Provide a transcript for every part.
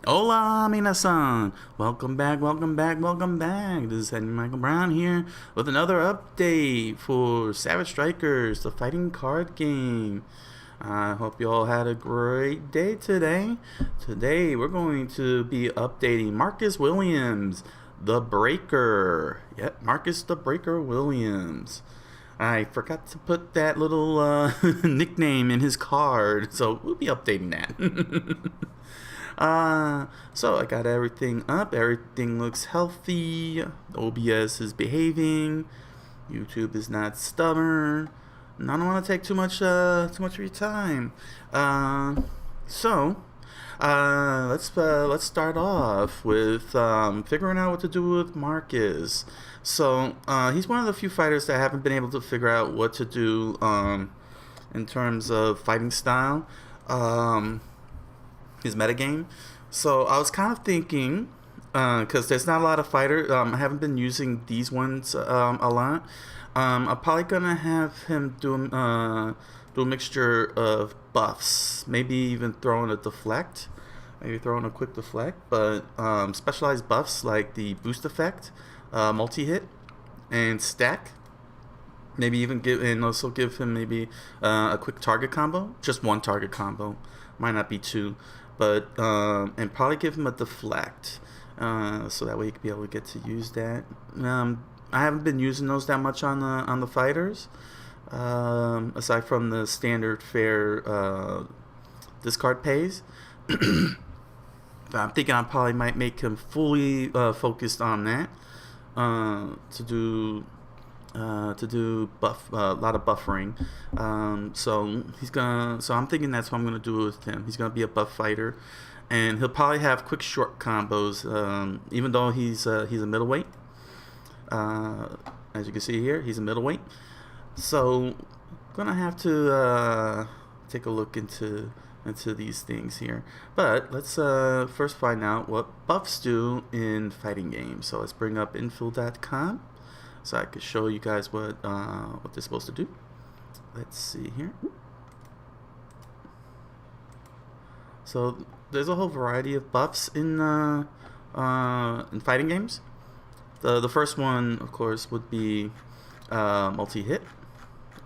Hola, minasan! Welcome back, welcome back, welcome back. This is Henry Michael Brown here with another update for Savage Strikers, the fighting card game. I hope you all had a great day today. Today we're going to be updating Marcus Williams, the Breaker. Yep, Marcus the Breaker Williams. I forgot to put that little nickname in his card, so we'll be updating that. So I got everything up. Everything looks healthy. OBS is behaving. YouTube is not stubborn. And I don't want to take too much of your time. Let's start off with figuring out what to do with Marcus. So he's one of the few fighters that I haven't been able to figure out what to do in terms of fighting style. His metagame. So I was kind of thinking, because there's not a lot of fighters, I haven't been using these ones a lot. I'm probably gonna have him do a mixture of buffs, maybe even throw in a deflect, maybe throw in a quick deflect, but specialized buffs like the boost effect, multi-hit, and stack. Maybe even give him maybe a quick target combo, just one target combo, might not be two, but and probably give him a deflect, so that way he could be able to get to use that. I haven't been using those that much on the fighters, aside from the standard fare discard pays. But I'm thinking I probably might make him fully focused on that to do buff a lot of buffering. So I'm thinking that's what I'm gonna do with him. He's gonna be a buff fighter, and he'll probably have quick short combos. Even though he's a middleweight, as you can see here, he's a middleweight. So gonna have to take a look into these things here. But let's first find out what buffs do in fighting games. So let's bring up info.com. So I could show you guys what they're supposed to do. Let's see here. So there's a whole variety of buffs in fighting games. The first one, of course, would be multi-hit.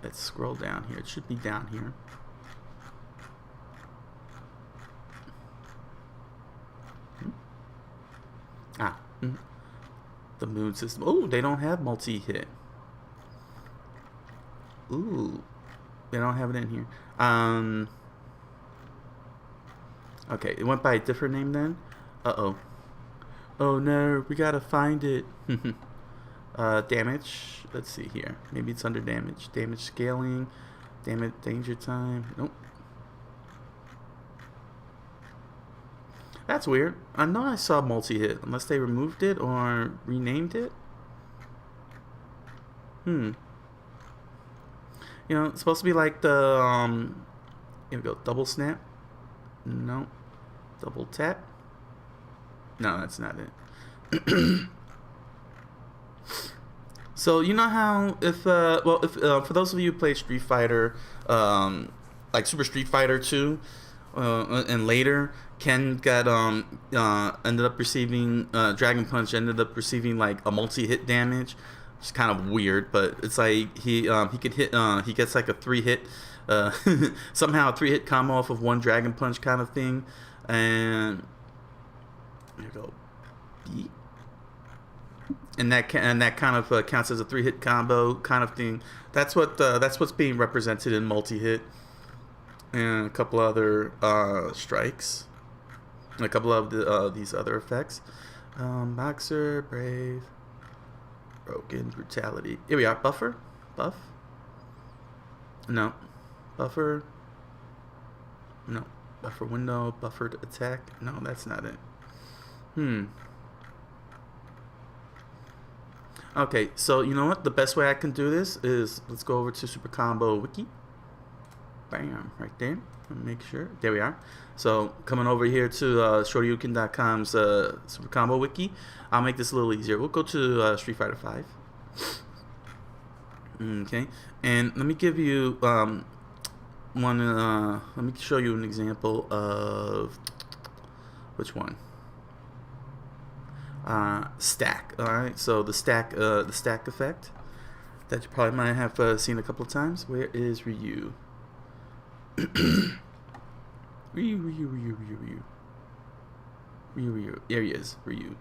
Let's scroll down here. It should be down here. The moon system. Oh, they don't have multi-hit. Ooh, they don't have it in here. Okay, it went by a different name then. Uh-oh. Oh no, we gotta find it. Damage. Let's see here. Maybe it's under damage. Damage scaling. Damage danger time. Nope. That's weird. I know I saw multi-hit, unless they removed it or renamed it. You know, it's supposed to be like the here we go. Double snap. No. Double tap. No, that's not it. So you know how if for those of you who play Street Fighter, like Super Street Fighter 2, and later, Ken got ended up receiving Dragon Punch ended up receiving like a multi-hit damage. It's kind of weird, but it's like he could hit he gets like a 3-hit somehow a 3-hit combo off of one Dragon Punch kind of thing, and here we go. Beat. And that kind of counts as a 3-hit combo kind of thing. That's what's being represented in multi-hit, and a couple other strikes, and a couple of these other effects. Boxer, brave, broken, brutality. Here we are. Buffer, buff. No, buffer. No, buffer window, buffered attack. No, that's not it. Okay, so you know what? The best way I can do this is let's go over to Super Combo Wiki. Bam, right there. Make sure. There we are. So coming over here to ShortyUkin.com's Super Combo Wiki, I'll make this a little easier. We'll go to Street Fighter 5. Okay, and let me give you let me show you an example of which one. stack. All right, so the stack effect that you probably might have seen a couple of times. Where is Ryu? Ryu. There he is, Ryu.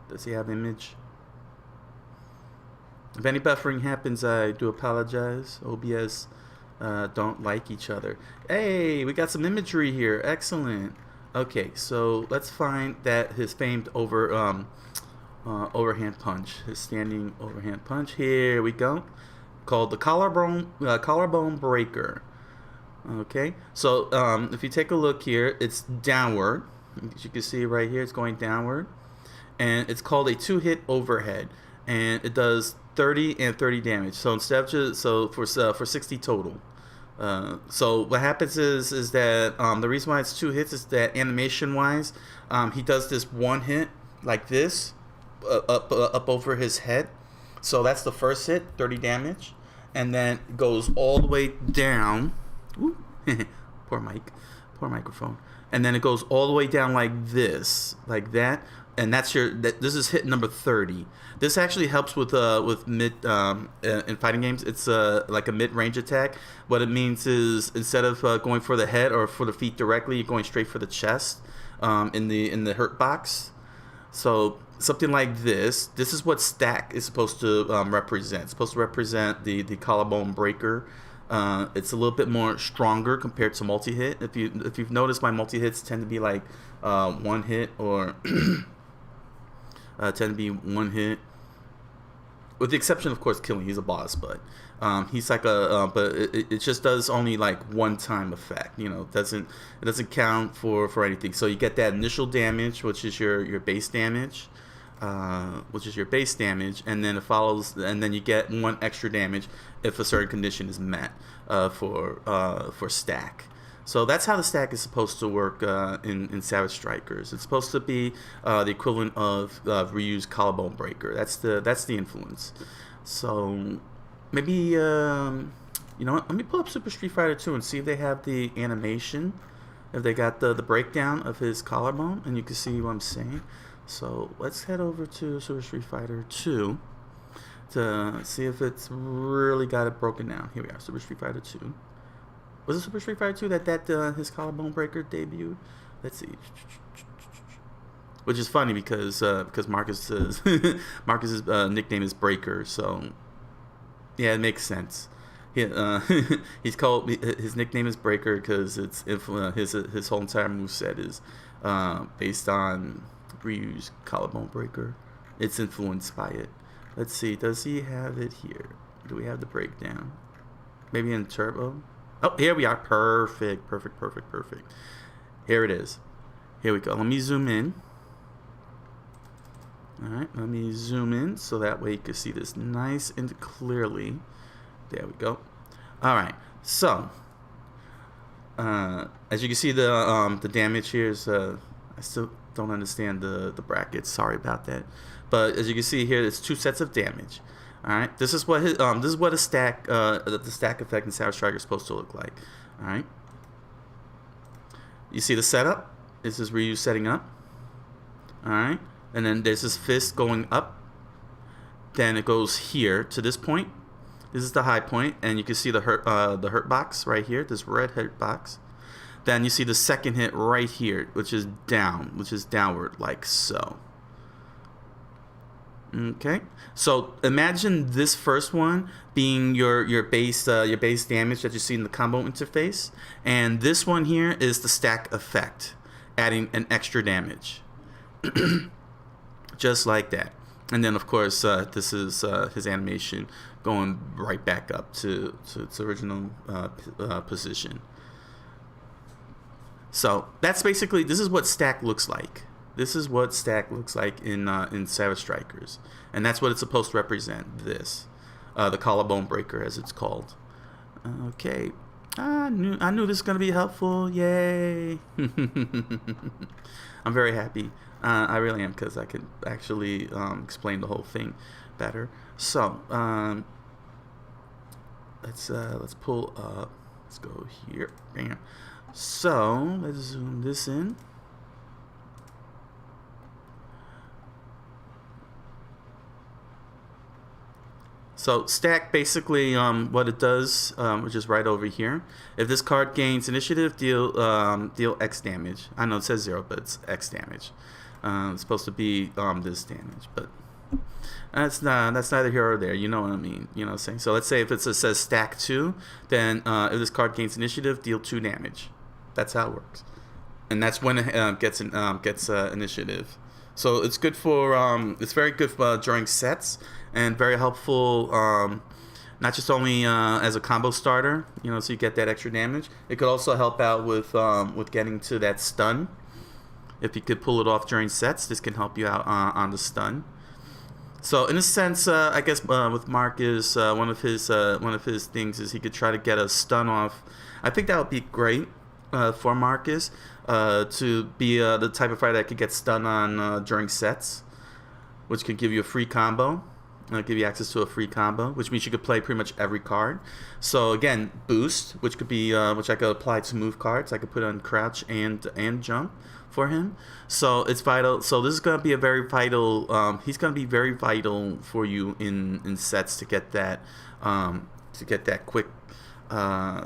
Does he have image? If any buffering happens, I do apologize. OBS don't like each other. Hey, we got some imagery here. Excellent. Okay, so let's find that his famed overhand punch, his standing overhand punch. Here we go. Called the collarbone breaker. Okay, so if you take a look here, it's downward. As you can see right here, it's going downward, and it's called a 2-hit overhead, and it does 30 and 30 damage. So instead of just for 60 total. So what happens is that the reason why it's 2 hits is that animation wise, he does this 1 hit like this up over his head. So that's the first hit, 30 damage, and then it goes all the way down. Poor microphone. And then it goes all the way down like this, like that, and this is hit number 30. This actually helps with mid in fighting games. It's like a mid-range attack. What it means is instead of going for the head or for the feet directly, you're going straight for the chest in the hurt box. So something like this. This is what stack is supposed to represent. It's supposed to represent the collarbone breaker. It's a little bit more stronger compared to multi-hit. If you've noticed, my multi-hits tend to be like 1 hit or tend to be 1 hit, with the exception of course killing. He's a boss, but he's like but it just does only like 1-time effect. You know, it doesn't count for anything. So you get that initial damage, which is your base damage. And then it follows, and then you get 1 extra damage if a certain condition is met for stack. So that's how the stack is supposed to work in Savage Strikers. It's supposed to be the equivalent of Ryu's collarbone breaker. That's the influence. So maybe you know what? Let me pull up Super Street Fighter 2 and see if they have the animation, if they got the breakdown of his collarbone, and you can see what I'm saying. So let's head over to Super Street Fighter 2 to see if it's really got it broken down. Here we are, Super Street Fighter 2. Was it Super Street Fighter 2 that his collarbone breaker debuted? Let's see. Which is funny because Marcus's nickname is Breaker, so yeah, it makes sense. He's called, his nickname is Breaker because it's his whole entire moveset is based on Ryu's collarbone breaker. It's influenced by it. Let's see, does he have it here? Do we have the breakdown? Maybe in Turbo? Oh, here we are. Perfect. Here it is. Here we go. Let me zoom in. Alright, let me zoom in so that way you can see this nice and clearly. There we go. Alright, so as you can see, the damage here is I still don't understand the brackets. Sorry about that. But as you can see here, it's 2 sets of damage. All right, this is what a stack the stack effect in Savage Striker is supposed to look like. All right, you see the setup. This is Ryu setting up. All right, and then there's this fist going up. Then it goes here to this point. This is the high point, and you can see the hurt box right here. This red hurt box. Then you see the second hit right here, which is downward, like so. Okay, so imagine this first one being your base damage that you see in the combo interface, and this one here is the stack effect, adding an extra damage, just like that. And then of course this is his animation going right back up to its original position. So that's basically, this is what stack looks like. This is what stack looks like in Savage Strikers, and that's what it's supposed to represent. This, the collarbone breaker, as it's called. Okay, I knew this was gonna be helpful. Yay! I'm very happy. I really am, because I could actually explain the whole thing better. So let's pull up. Let's go here. Bam. So let's zoom this in. So stack basically what it does, which is right over here. If this card gains initiative, deal X damage. I know it says 0, but it's X damage. It's supposed to be this damage, but that's neither here or there. You know what I mean? You know what I'm saying? So let's say if it says stack 2, then if this card gains initiative, deal 2 damage. That's how it works, and that's when it gets initiative. So it's good for it's very good during sets, and very helpful not just only as a combo starter, you know, so you get that extra damage. It could also help out with getting to that stun. If you could pull it off during sets, this can help you out on the stun. So in a sense, I guess with Marcus, one of his things is he could try to get a stun off. I think that would be great for Marcus to be the type of fighter that could get stun on during sets, which could give you a free combo. Give you access to a free combo, which means you could play pretty much every card. So again, boost, which could be which I could apply to move cards. I could put on crouch and jump for him. So it's vital. So this is going to be a very vital. He's going to be very vital for you in sets to get that quick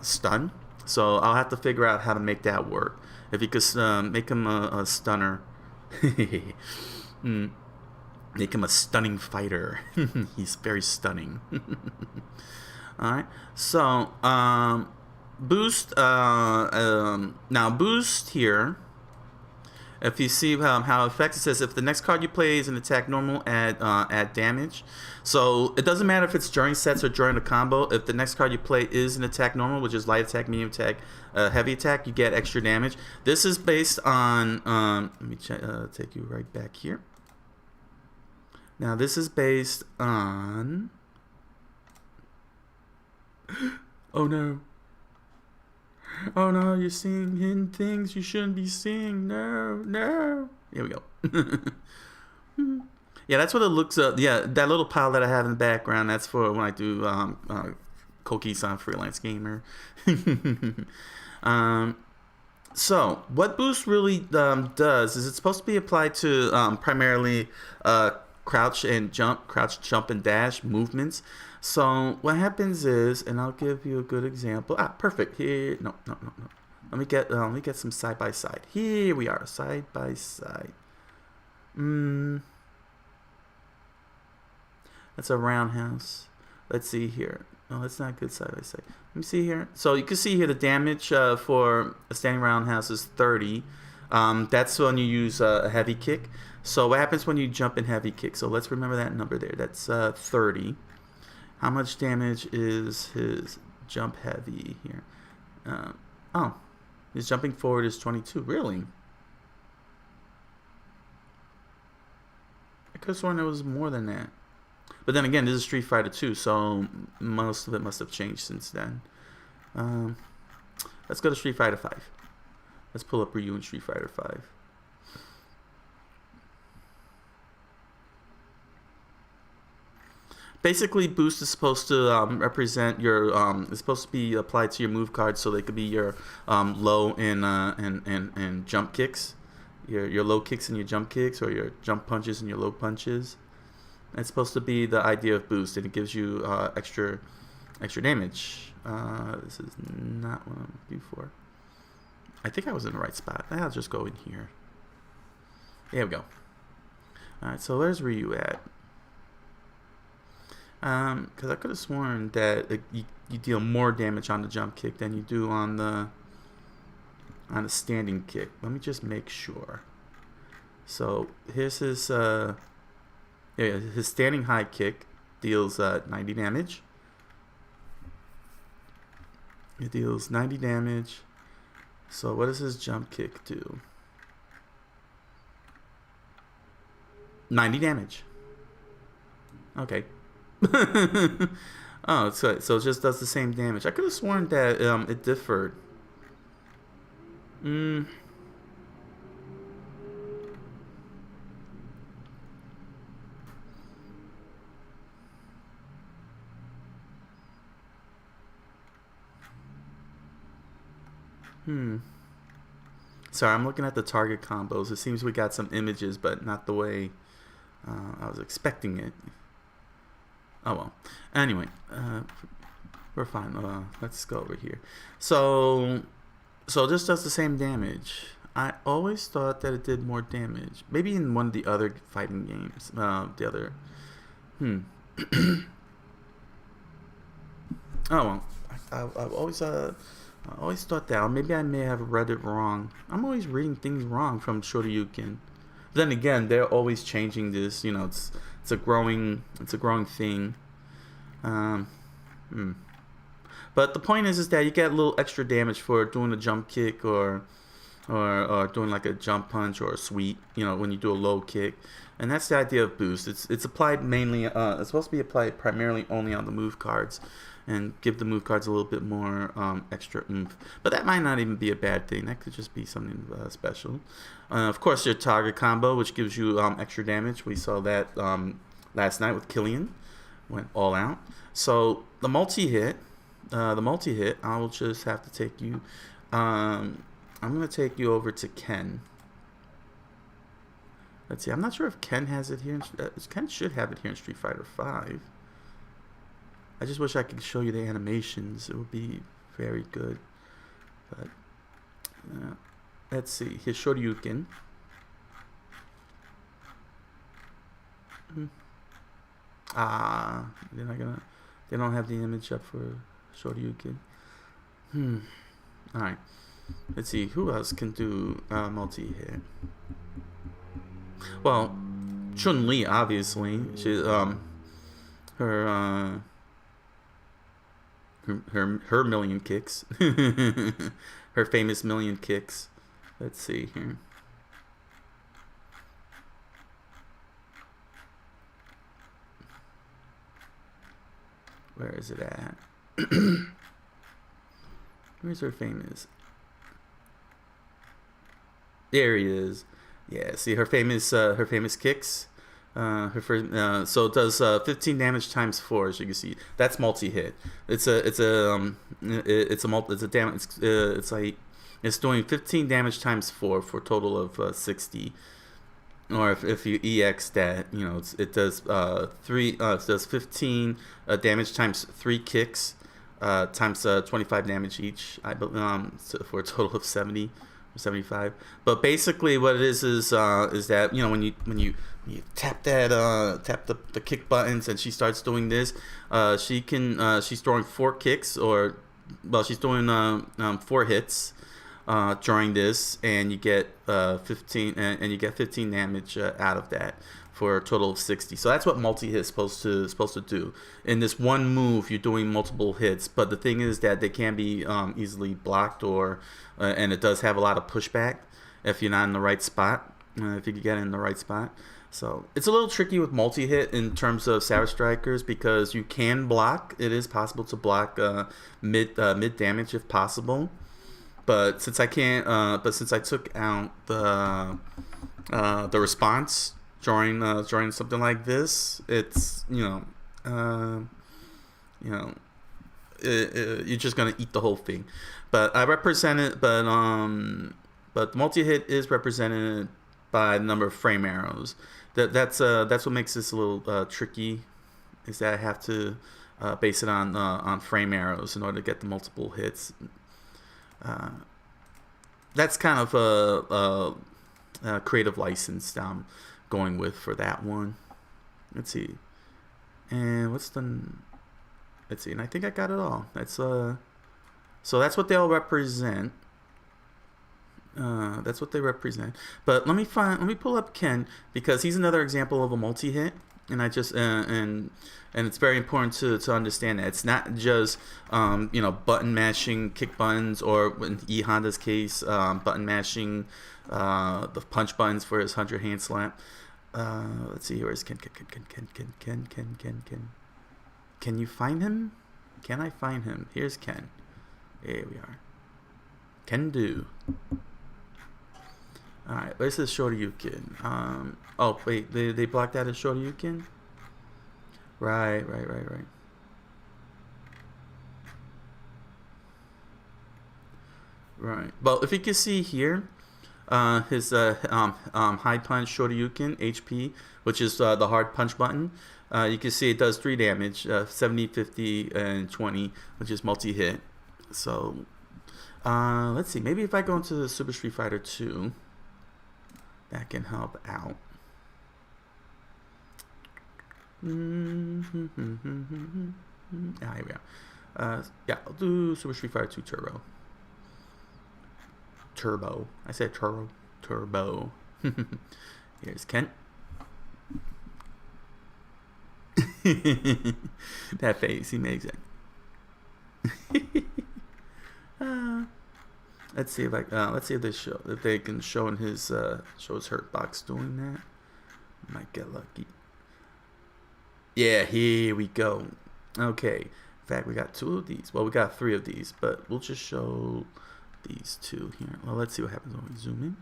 stun. So I'll have to figure out how to make that work. If you could make him a stunner. Make him a stunning fighter. He's very stunning. Alright. So, boost. Now, boost here. If you see how it affects, it says if the next card you play is an attack normal, add damage. So, it doesn't matter if it's during sets or during a combo. If the next card you play is an attack normal, which is light attack, medium attack, heavy attack, you get extra damage. This is based on. Let me take you right back here. Now this is based on. Oh no. Oh no, you're seeing hidden things you shouldn't be seeing. No, no. Here we go. Yeah, that's what it looks up. Yeah, that little pile that I have in the background, that's for when I do Coqui-san Freelance Gamer. So, what boost really does is it's supposed to be applied to primarily crouch, jump, and dash movements. So what happens is, and I'll give you a good example. Perfect. Here, no. Let me get some side by side. Here we are, side by side. That's a roundhouse. Let's see here. No, that's not good side by side. Let me see here. So you can see here the damage for a standing roundhouse is 30. That's when you use a heavy kick. So what happens when you jump in heavy kick? So let's remember that number there. That's 30. How much damage is his jump heavy here? Oh, his jumping forward is 22. Really? I could have sworn it was more than that. But then again, this is Street Fighter 2, so most of it must have changed since then. Let's go to Street Fighter 5. Let's pull up Ryu in Street Fighter 5. Basically, boost is supposed to represent your. It's supposed to be applied to your move cards, so they could be your low and jump kicks, your low kicks and your jump kicks, or your jump punches and your low punches. It's supposed to be the idea of boost, and it gives you extra damage. This is not what I'm looking for. I think I was in the right spot. I'll just go in here. There we go. Alright, so where's Ryu at? Because I could have sworn that you deal more damage on the jump kick than you do on the standing kick. Let me just make sure. So here's his his standing high kick deals 90 damage. It deals 90 damage. So what does his jump kick do? 90 damage. Okay. Oh, so it just does the same damage. I could have sworn that it differed. Sorry, I'm looking at the target combos. It seems we got some images, but not the way I was expecting it. Oh well. Anyway, we're fine. Let's go over here. So this does the same damage. I always thought that it did more damage. Maybe in one of the other fighting games. The other. Oh well. I've always I always thought that. Or maybe I may have read it wrong. I'm always reading things wrong from Shoryuken. Then again, they're always changing this. You know, it's a growing thing. But the point is that you get a little extra damage for doing a jump kick or doing like a jump punch or a sweep. You know, when you do a low kick, and that's the idea of boost. It's applied mainly. It's supposed to be applied primarily only on the move cards, and give the move cards a little bit more extra oomph. But that might not even be a bad thing. That could just be something special. Of course, your target combo, which gives you extra damage. We saw that last night with Killian. Went all out. So the multi-hit, I will just have to take you. I'm going to take you over to Ken. Let's see. I'm not sure if Ken has it here. Ken should have it here in Street Fighter V. I just wish I could show you the animations. It would be very good. But let's see. Here's Shoryuken. They're not gonna. They don't have the image up for Shoryuken. All right. Let's see. Who else can do multi-hit? Well, Chun-Li, obviously. She her million kicks. Her famous million kicks. Let's see here. Where is it at? Where's her famous? There he is. Yeah, see her famous kicks. Her first, so it does 15 damage times 4, as you can see. That's multi-hit. It's doing 15 damage times 4 for a total of 60. Or if you EX that, you know, it does it does 15 damage times 3 kicks times 25 damage each. For a total of 70 or 75. But basically, what it is that, you know, when you tap the kick buttons and she starts doing this, she's throwing 4 kicks, or she's doing 4 hits. During this, and you get 15 damage out of that for a total of 60. So that's what multi-hit is supposed to do. In this one move, you're doing multiple hits, but the thing is that they can be easily blocked, or and it does have a lot of pushback if you're not in the right spot. If you can get in the right spot. So it's a little tricky with multi-hit in terms of Savage Strikers, because you can block. It is possible to block mid damage if possible. But since I can't, since I took out the response during something like this, it's you're just gonna eat the whole thing. But I represent it. But the multi-hit is represented by the number of frame arrows. That's what makes this a little tricky. Is that I have to base it on frame arrows in order to get the multiple hits. That's kind of a creative license that I'm going with for that one. Let's see. And let's see. And I think I got it all. So that's what they all represent. That's what they represent. But let me pull up Ken, because he's another example of a multi-hit. And I just and it's very important to understand that it's not just button mashing kick buttons, or in E Honda's case, button mashing the punch buttons for his 100 hand slap. Let's see, where's Ken? Can you find him? Can I find him? Here's Ken. Here we are. Can do. Alright, where's this Shoryuken? Oh, wait, they blocked out a Shoryuken? Right. Right. Well, if you can see here, his high punch Shoryuken HP, which is the hard punch button. You can see it does 3 damage, 70, 50, and 20, which is multi-hit. So let's see. Maybe if I go into the Super Street Fighter 2, that can help out. Here we go. Yeah, I'll do Super Street Fighter 2 Turbo. Turbo. I said turbo. Turbo. Here's Kent. That face, he makes it. Let's see if they can show in his show his hurt box doing that. Might get lucky. Yeah, here we go. Okay. In fact, we got 2 of these. Well, we got 3 of these, but we'll just show these 2 here. Well, let's see what happens when we zoom in.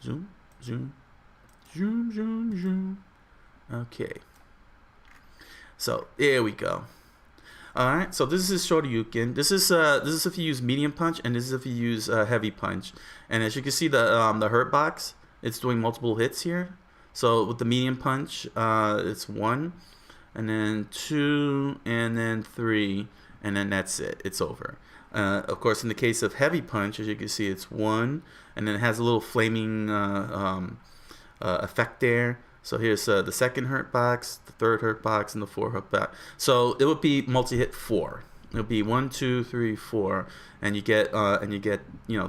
Zoom, zoom, zoom, zoom, zoom. Okay. So here we go. All right. So this is Shoryuken. This is if you use medium punch, and this is if you use heavy punch. And as you can see, the hurt box, it's doing multiple hits here. So with the medium punch, it's 1, and then 2, and then 3, and then that's it. It's over. Of course, in the case of heavy punch, as you can see, it's 1, and then it has a little flaming effect there. So here's the second hurt box, the third hurt box, and the 4th hurt box. So it would be multi-hit 4. It'll be 1, 2, 3, 4, and you get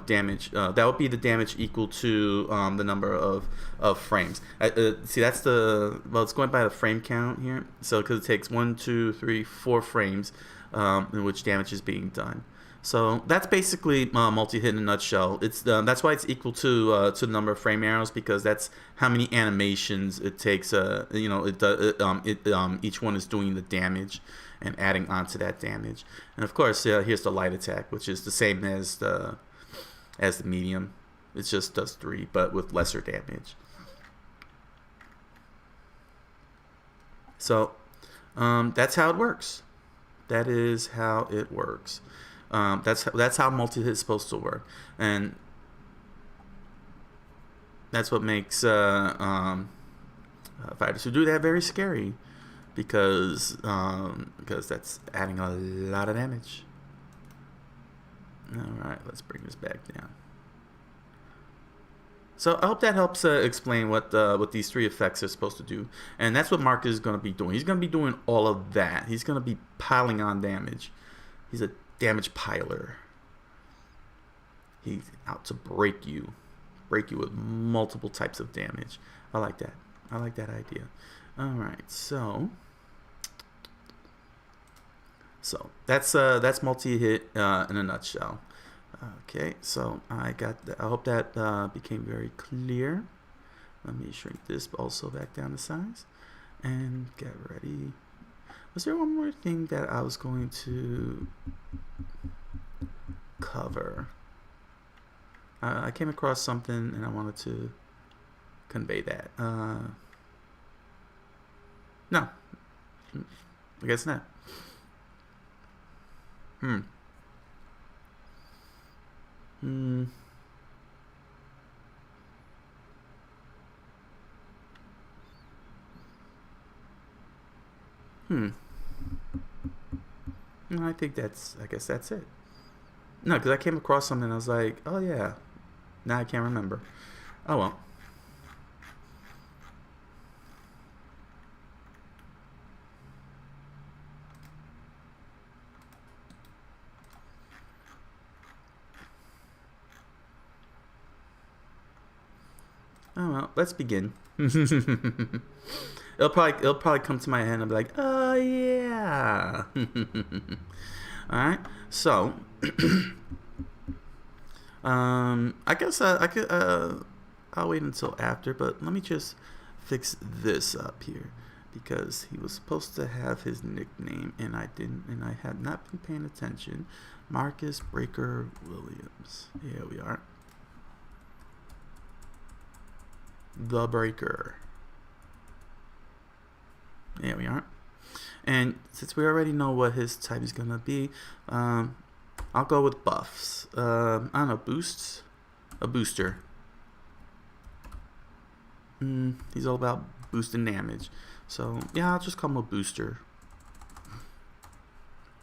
damage. That would be the damage equal to the number of frames. See, that's it's going by the frame count here. So because it takes 1, 2, 3, 4 frames in which damage is being done. So that's basically multi-hit in a nutshell. It's that's why it's equal to the number of frame arrows, because that's how many animations it takes. Each one is doing the damage and adding onto that damage. And of course, here's the light attack, which is the same as the medium. It just does 3, but with lesser damage. So that's how it works. That is how it works. That's how multi-hit is supposed to work, and that's what makes fighters who do that very scary, because that's adding a lot of damage. All right, let's bring this back down. So I hope that helps explain what these 3 effects are supposed to do, and that's what Marcus is going to be doing. He's going to be doing all of that. He's going to be piling on damage. He's a damage piler. He's out to break you with multiple types of damage. I like that. I like that idea. All right, so that's multi-hit in a nutshell. Okay, so I hope that became very clear. Let me shrink this also back down to size and get ready. Was there one more thing that I was going to cover? I came across something and I wanted to convey that. No, I guess not. I guess that's it. No, because I came across something and I was like, oh yeah. Now I can't remember. Oh well. Oh well, let's begin. It'll probably come to my head and I'll be like, oh yeah. Alright, so I guess I could I'll wait until after, but let me just fix this up here, because he was supposed to have his nickname and I didn't, and I had not been paying attention. Marcus Breaker Williams. Here we are. The Breaker. There we are. And since we already know what his type is gonna be, I'll go with buffs. I don't know, boosts? A booster. He's all about boosting damage. So yeah, I'll just call him a booster.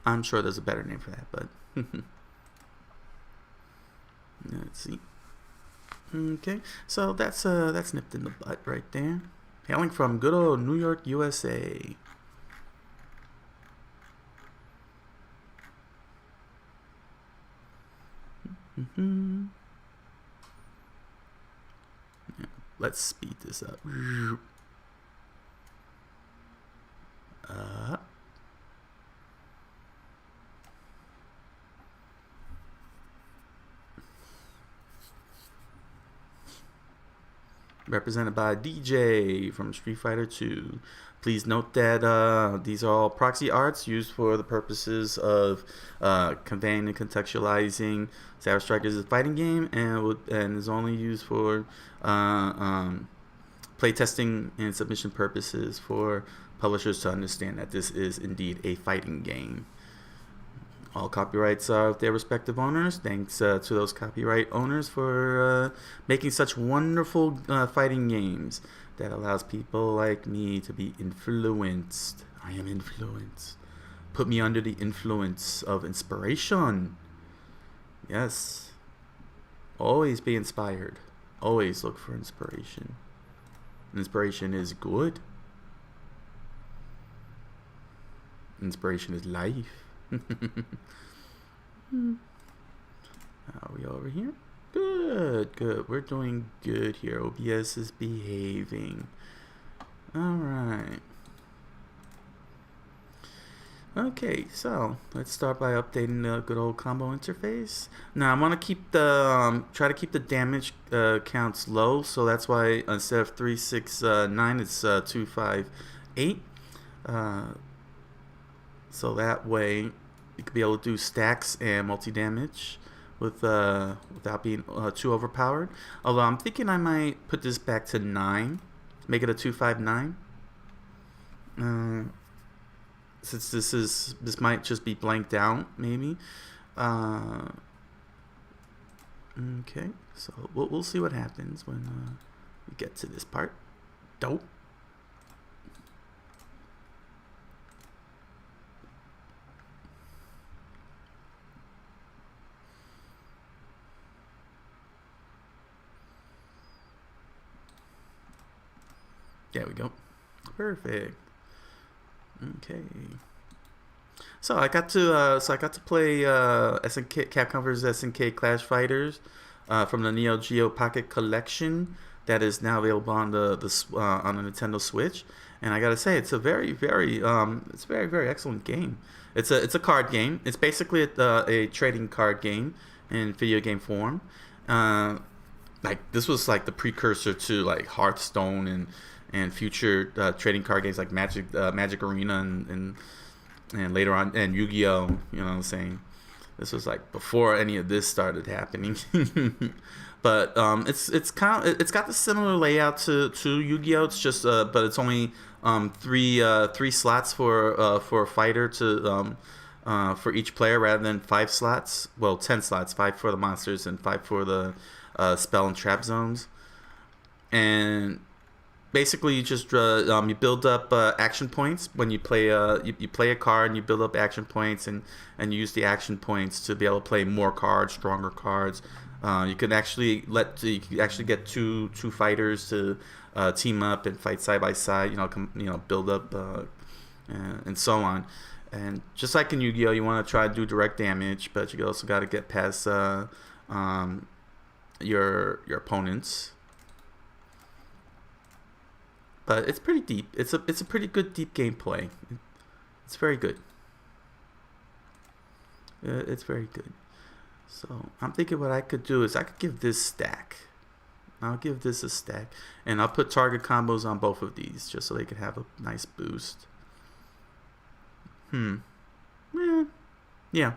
I'm sure there's a better name for that, but let's see. Okay, so that's nipped in the butt right there. Hailing from good old New York, USA. Yeah, let's speed this up. Represented by DJ from Street Fighter 2. Please note that these are all proxy arts used for the purposes of conveying and contextualizing Savage Strikers as a fighting game, and is only used for playtesting and submission purposes for publishers to understand that this is indeed a fighting game. All copyrights are of their respective owners. Thanks to those copyright owners for making such wonderful fighting games that allows people like me to be influenced. I am influenced. Put me under the influence of inspiration. Yes. Always be inspired. Always look for inspiration. Inspiration is good. Inspiration is life. Are we over here? Good. We're doing good here. OBS is behaving. Alright. Okay, so let's start by updating the good old combo interface. Now I want to keep the try to keep the damage counts low, so that's why instead of 3, 6, 9, it's 2, 5, 8. So that way you could be able to do stacks and multi-damage without being too overpowered. Although I'm thinking I might put this back to 9, make it a 2, 5, 9. Since this might just be blanked out, maybe. Okay, so we'll see what happens when we get to this part. Dope. There we go. Perfect. Okay. So I got to play SNK Capcom vs SNK Clash Fighters from the Neo Geo Pocket Collection that is now available on the Nintendo Switch, and I gotta say it's a very excellent game. It's a card game. It's basically a trading card game in video game form. Like this was like the precursor to like Hearthstone and future trading card games like Magic Arena and later on and Yu-Gi-Oh. You know what I'm saying? This was like before any of this started happening. But it's got the similar layout to Yu-Gi-Oh. It's just but it's only three slots for a fighter to for each player rather than 5 slots. Well, 10 slots, 5 for the monsters and 5 for the spell and trap zones. And basically, you just you build up action points when you play you play a card, and you build up action points, and you use the action points to be able to play more cards, stronger cards. You can actually get two fighters to team up and fight side by side. Build up and so on. And just like in Yu-Gi-Oh, you want to try to do direct damage, but you also got to get past your opponents. But it's pretty deep. It's a pretty good deep gameplay. It's very good. It's very good. So I'm thinking what I could do is I could give this stack. I'll give this a stack, and I'll put target combos on both of these just so they can have a nice boost. Yeah.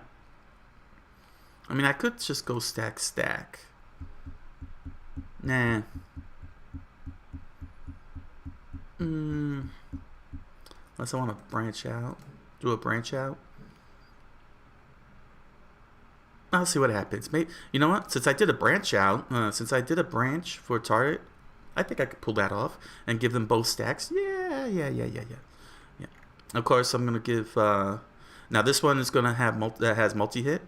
I mean, I could just go stack. Nah. Unless I want to branch out. Do a branch out. I'll see what happens. Maybe, you know what? Since I did a branch out, since I did a branch for target, I think I could pull that off and give them both stacks. Yeah. Of course, I'm gonna give. Now this one is gonna have that has multi-hit.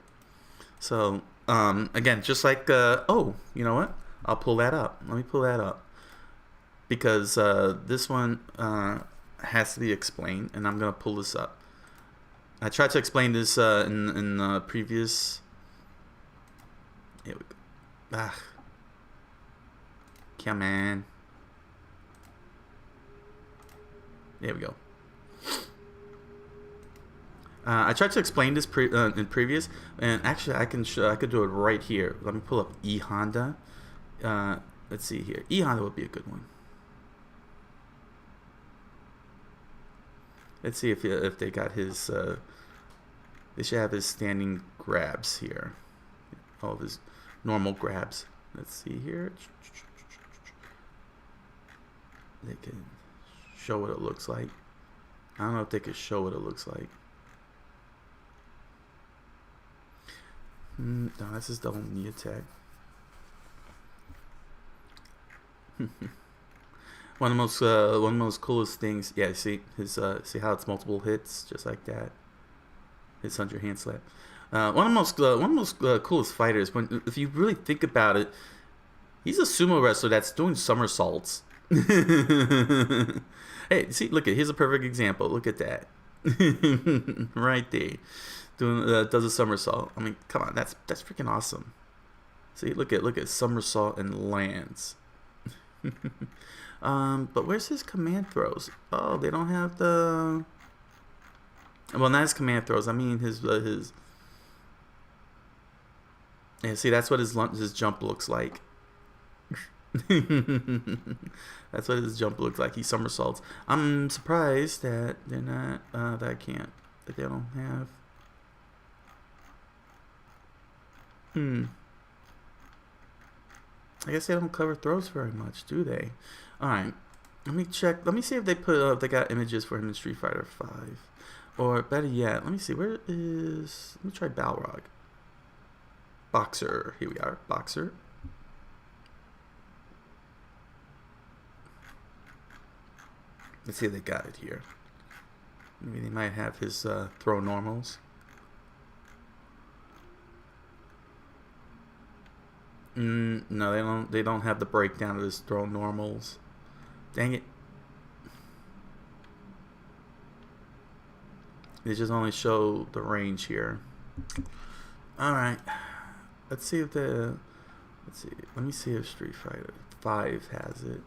So again, just like oh, you know what? I'll pull that up. Let me pull that up because this one has to be explained, and I'm gonna pull this up. I tried to explain this in the previous. Here we go. Ah, come on. There we go. I tried to explain this in previous, and actually I could do it right here. Let me pull up E Honda. Let's see here. E Honda would be a good one. Let's see if they got his. They should have his standing grabs here. All of his normal grabs. Let's see here. They can show what it looks like. I don't know if they could show what it looks like. No, that's his double knee attack. one of the most coolest things. Yeah, see his see how it's multiple hits, just like that. Hits 100 hand slap. One of the most coolest fighters. If you really think about it, he's a sumo wrestler that's doing somersaults. Hey, see, look here's a perfect example. Look at that, right there, doing does a somersault. I mean, come on, that's freaking awesome. See, look at somersault and lands. But where's his command throws? Oh, they don't have the. Well, not his command throws. I mean his. Yeah, see, that's what his jump looks like. That's what his jump looks like. He somersaults. I'm surprised that they're not. That they don't have. I guess they don't cover throws very much, do they? All right. Let me check. Let me see if they if they got images for him in Street Fighter 5. Or better yet, let me see. Where is? Let me try Balrog. Boxer. Here we are. Boxer. Let's see if they got it here. Maybe they might have his throw normals. No, they don't have the breakdown of his throw normals. Dang it. They just only show the range here. Alright. Let's see if the. Let's see. Let me see if Street Fighter 5 has it.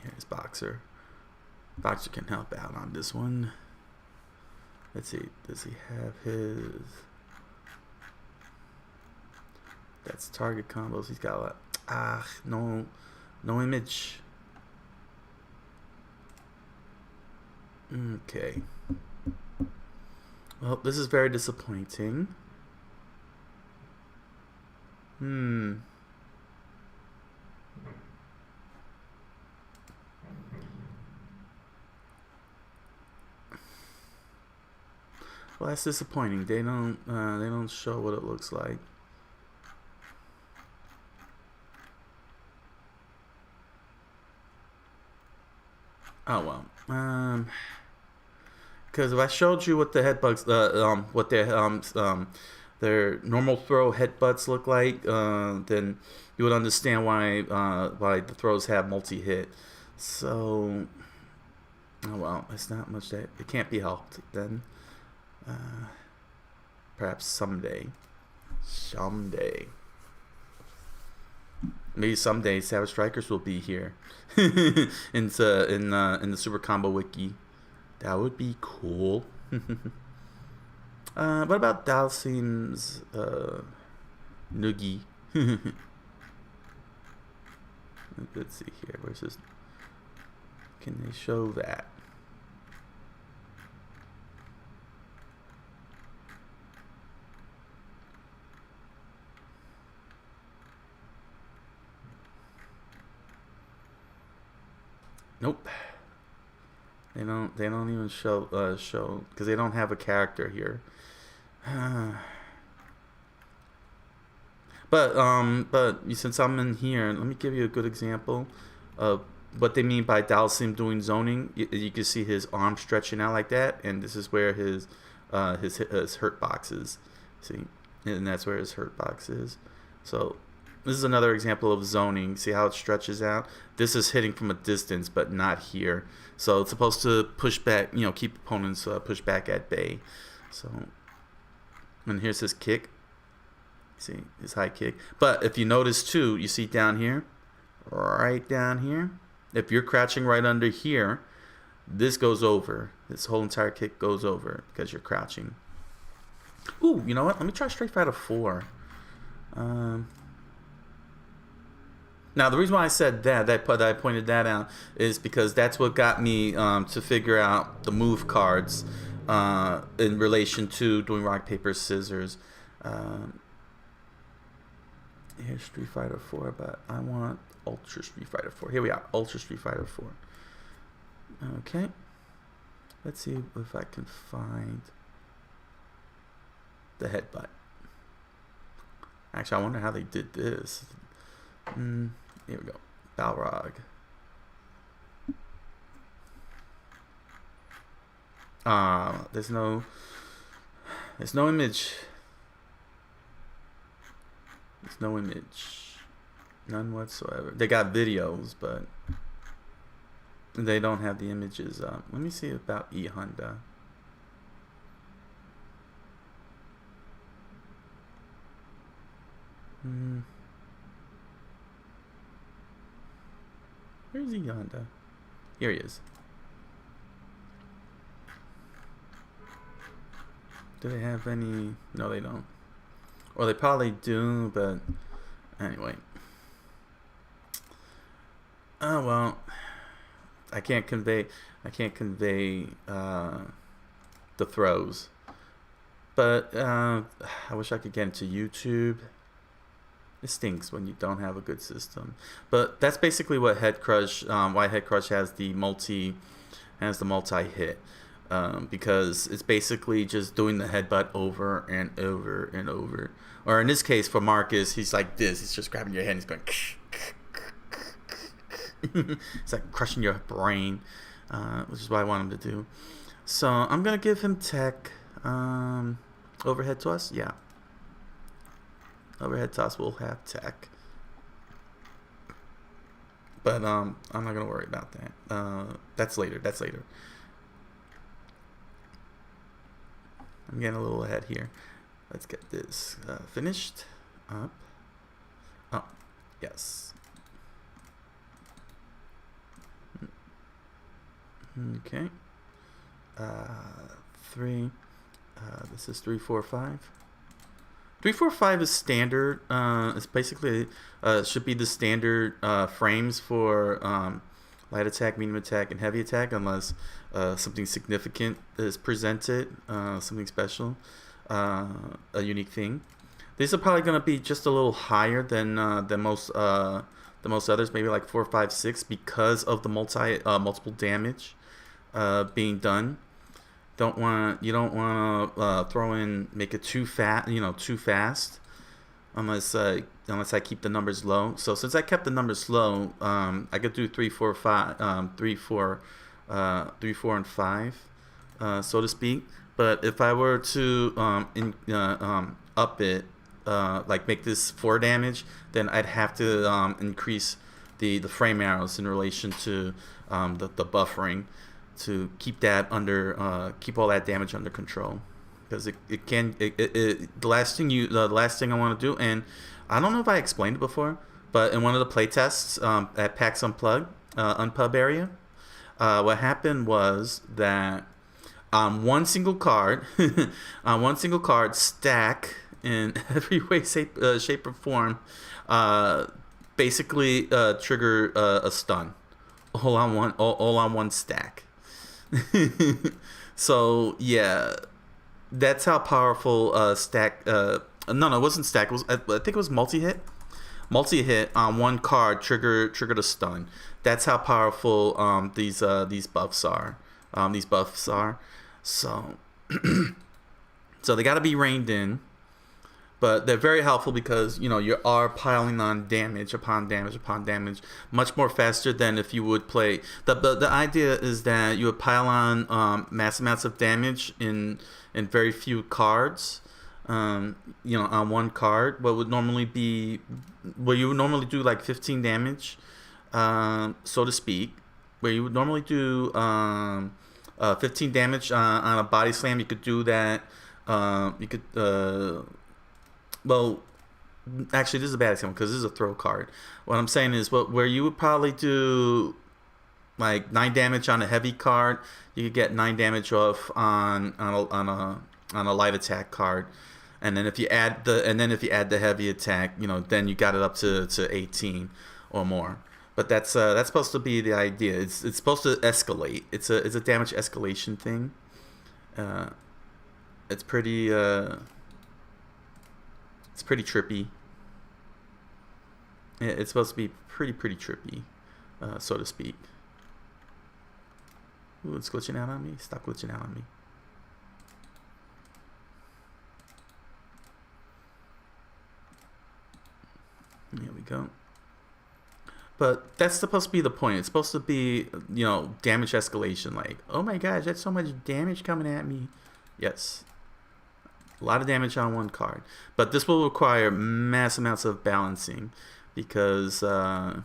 Here's Boxer. Boxer can help out on this one. Let's see. Does he have his? That's target combos. He's got a lot. No image. Okay. Well, this is very disappointing. Well, that's disappointing. They don't show what it looks like. Oh well. Because if I showed you what the headbutts, what their normal throw headbutts look like, then you would understand why the throws have multi-hit. So, oh well, it's not much that it can't be helped then. Perhaps someday. Maybe someday Savage Strikers will be here in the Super Combo Wiki. That would be cool. What about Dalsim's Noogie? Let's see here. Where's this? Can they show that? Nope. They don't even show because they don't have a character here. But since I'm in here, let me give you a good example of what they mean by Dalsim doing zoning. You can see his arm stretching out like that, and this is where his hurt box is. See, and that's where his hurt box is. So this is another example of zoning. See how it stretches out? This is hitting from a distance, but not here. So it's supposed to push back, keep opponents push back at bay. So, and here's his kick. See, his high kick. But if you notice too, you see down here, right down here, if you're crouching right under here, this goes over. This whole entire kick goes over because you're crouching. Ooh, you know what? Let me try Street Fighter 4. Now, the reason why I said that I pointed that out is because that's what got me to figure out the move cards in relation to doing rock, paper, scissors. Here's Street Fighter 4, but I want Ultra Street Fighter 4. Here we are, Ultra Street Fighter 4. Okay. Let's see if I can find the headbutt. Actually, I wonder how they did this. Here we go. Balrog. There's no image. There's no image. None whatsoever. They got videos, but they don't have the images up. Let me see about E Honda. Where's E Honda? Here he is. Do they have any? No, they don't. Or they probably do, but anyway. Oh well. I can't convey the throws. But I wish I could get into YouTube. It stinks when you don't have a good system. But that's basically what Head Crush, why Head Crush has the multi hit. Because it's basically just doing the headbutt over and over and over. Or in this case for Marcus, he's like this. He's just grabbing your head and he's going it's like crushing your brain, which is what I want him to do. So I'm going to give him tech. Overhead toss? Yeah. Overhead toss will have tech. But I'm not going to worry about that. That's later. I'm getting a little ahead here. Let's get this finished up. Oh, yes. Okay. 3. This is 3, 4, 5. 3, 4, 5 is standard. It's basically should be the standard frames for light attack, medium attack, and heavy attack, unless something significant is presented, something special, a unique thing. These are probably going to be just a little higher than most others, maybe like 4, 5, 6, because of the multiple damage being done. You don't want to throw in, make it too fast, unless I keep the numbers low. So since I kept the numbers low, I could do 3, 4, 5, 3, 4, 3, 4, and 5, so to speak. But if I were to up it, like make this 4 damage, then I'd have to increase the frame arrows in relation to the buffering, to keep that under, keep all that damage under control, because the last thing I want to do, and I don't know if I explained it before, but in one of the playtests at PAX Unplugged, Unpub area, what happened was that one single card stack in every way, shape or form, basically trigger a stun, all on one stack. So yeah, that's how powerful stack. No, it wasn't stack. I think it was multi-hit. multi-hit on one card trigger a stun. That's how powerful these buffs are. So so they got to be reined in, but they're very helpful because you are piling on damage upon damage upon damage much more faster than if you would play. The idea is that you would pile on massive amounts of damage in very few cards. On one card, what would normally be, where you would normally do like 15 damage, so to speak, where you would normally do 15 damage on a body slam. You could do that. You could, well, actually, this is a bad example because this is a throw card. What I'm saying is, where you would probably do like 9 damage on a heavy card, you could get 9 damage off on a light attack card. And then if you add the heavy attack, then you got it up to 18 or more. But that's supposed to be the idea. It's supposed to escalate. It's a damage escalation thing. It's pretty trippy. It's supposed to be pretty trippy, so to speak. Ooh, it's glitching out on me. Stop glitching out on me. Here we go. But that's supposed to be the point. It's supposed to be, damage escalation. Like, oh my gosh, that's so much damage coming at me. Yes. A lot of damage on one card. But this will require mass amounts of balancing because one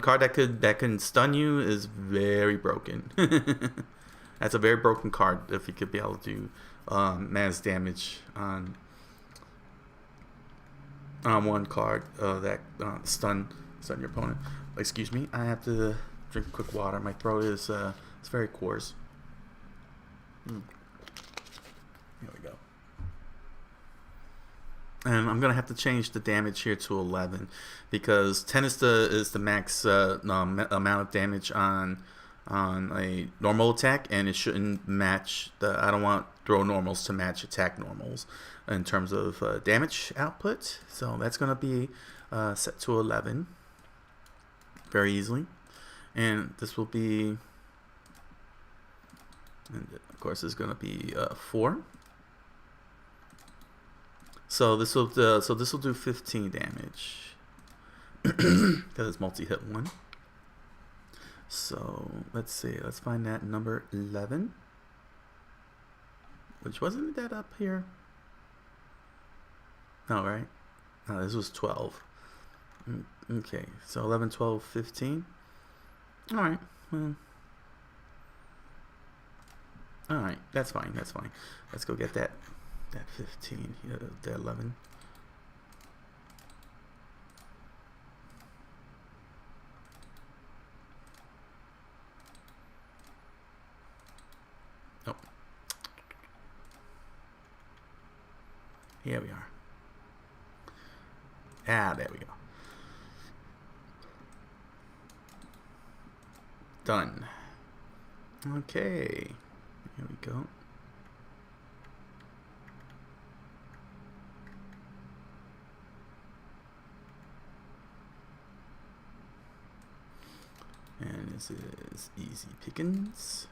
card that can stun you is very broken. That's a very broken card if you could be able to do mass damage on one card that stun your opponent. Excuse me, I have to drink a quick water. My throat is it's very coarse. Here we go. And I'm gonna have to change the damage here to 11 because 10 is the max amount of damage on a normal attack, and it shouldn't match I don't want throw normals to match attack normals in terms of damage output. So that's gonna be set to 11 very easily, and this will be, and of course it's gonna be 4. So this will do 15 damage because it's multi-hit 1. So let's see. Let's find that number 11, which wasn't that up here. No, right? No, this was 12. Okay, so 11, 12, 15. All right. Well, all right. That's fine. That's fine. Let's go get that 15. The 11. Oh. Here we are. Ah, there we go. Done. Okay. Here we go. And this is easy pickings.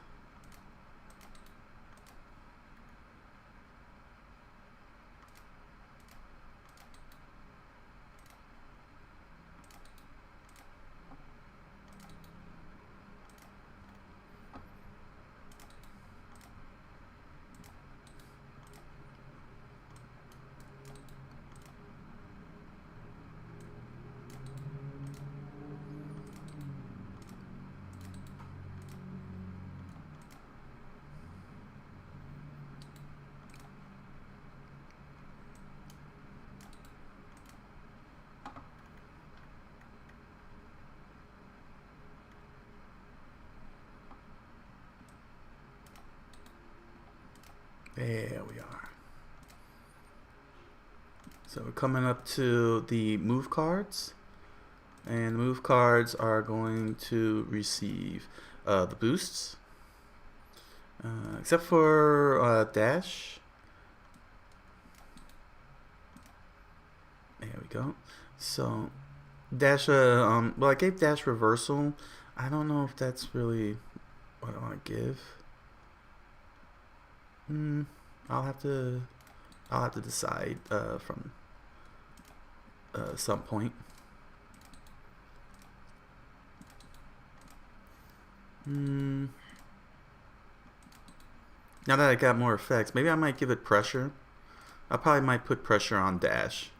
There we are. So we're coming up to the move cards, and the move cards are going to receive the boosts, except for dash. There we we go. So dash well, I gave dash reversal. I don't know if that's really what I want to give. I'll have to decide from some point. Now that I got more effects, maybe I might give it pressure. I probably might put pressure on dash.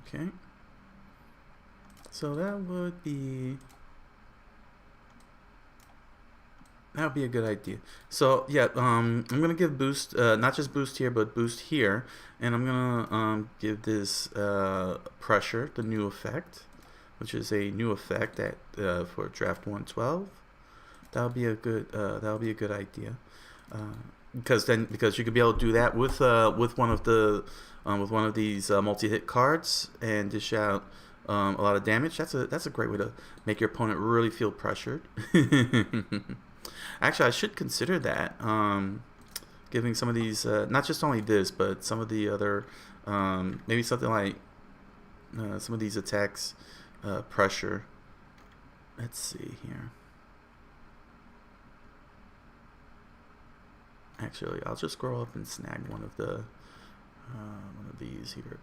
Okay. So that would be a good idea. So yeah, I'm gonna give boost, not just boost here, but boost here, and I'm gonna give this pressure, the new effect, which is a new effect that for draft 112. That'll be a good idea, because you could be able to do that with one of these multi-hit cards and dish out a lot of damage. That's a great way to make your opponent really feel pressured. Actually, I should consider that, giving some of these, not just only this, but some of the other, maybe something like some of these attacks, pressure. Let's see here. Actually, I'll just scroll up and snag one of these here.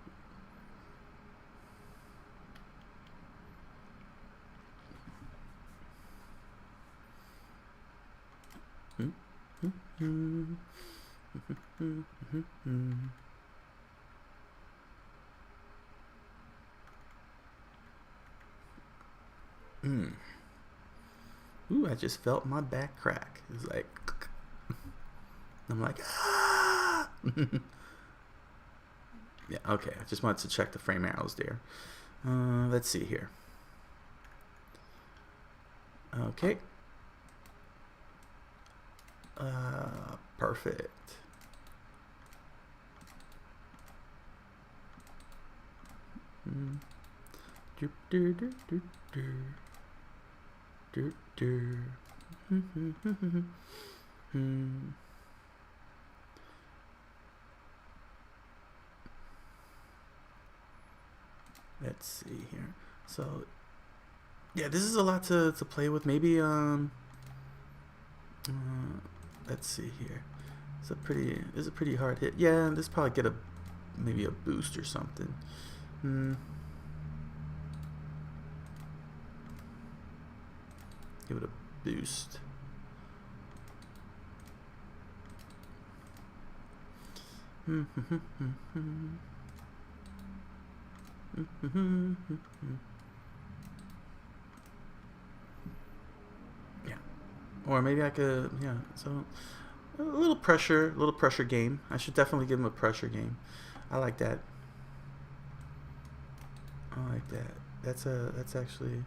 Ooh, I just felt my back crack. It's like, I'm like, ah! Yeah, okay. I just wanted to check the frame arrows there. Let's see here. Okay. Perfect. Let's see here. So yeah, this is a lot to play with. Maybe let's see here. It's a pretty hard hit. Yeah, this probably get maybe a boost or something. Give it a boost. Yeah, or maybe I could, yeah. So a little pressure game. I should definitely give him a pressure game. I like that. I like that. That's actually.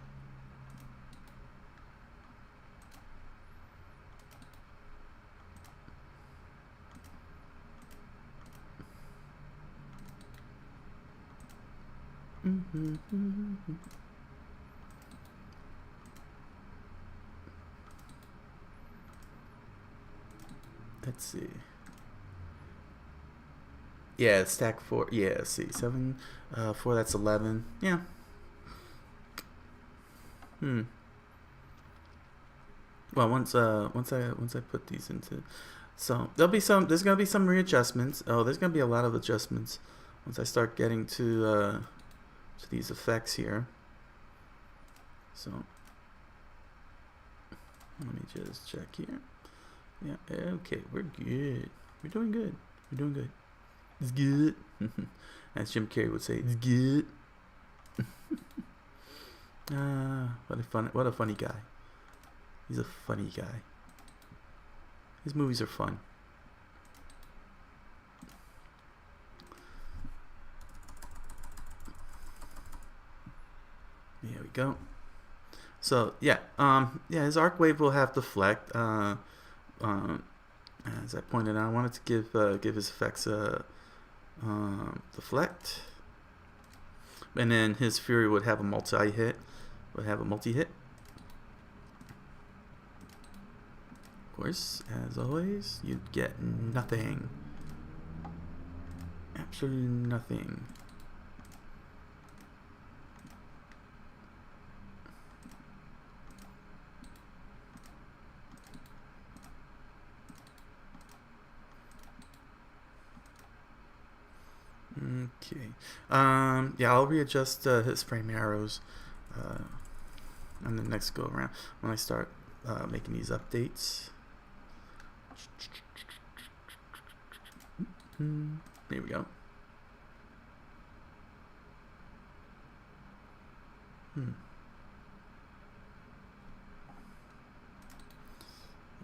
Let's see. Yeah, stack 4. Yeah, see, 7, 4. That's 11. Yeah. Well, once I put these into, so there's gonna be some readjustments. Oh, there's gonna be a lot of adjustments once I start getting to these effects here. So let me just check here. Yeah, okay, we're good. We're doing good. It's good. As Jim Carrey would say, it's good. What a funny guy. He's a funny guy. His movies are fun. There we go. So yeah, his arc wave will have deflect. As I pointed out, I wanted to give his effects deflect. and then his Fury would have a multi-hit. Of course, as always, you get nothing. Absolutely nothing. Okay. Yeah, I'll readjust his frame arrows on the next go around when I start making these updates. There we go.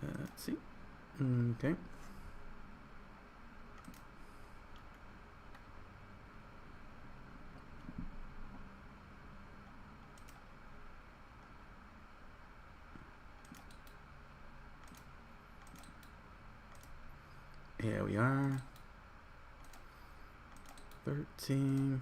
Let's see. Okay. Here we are. 13.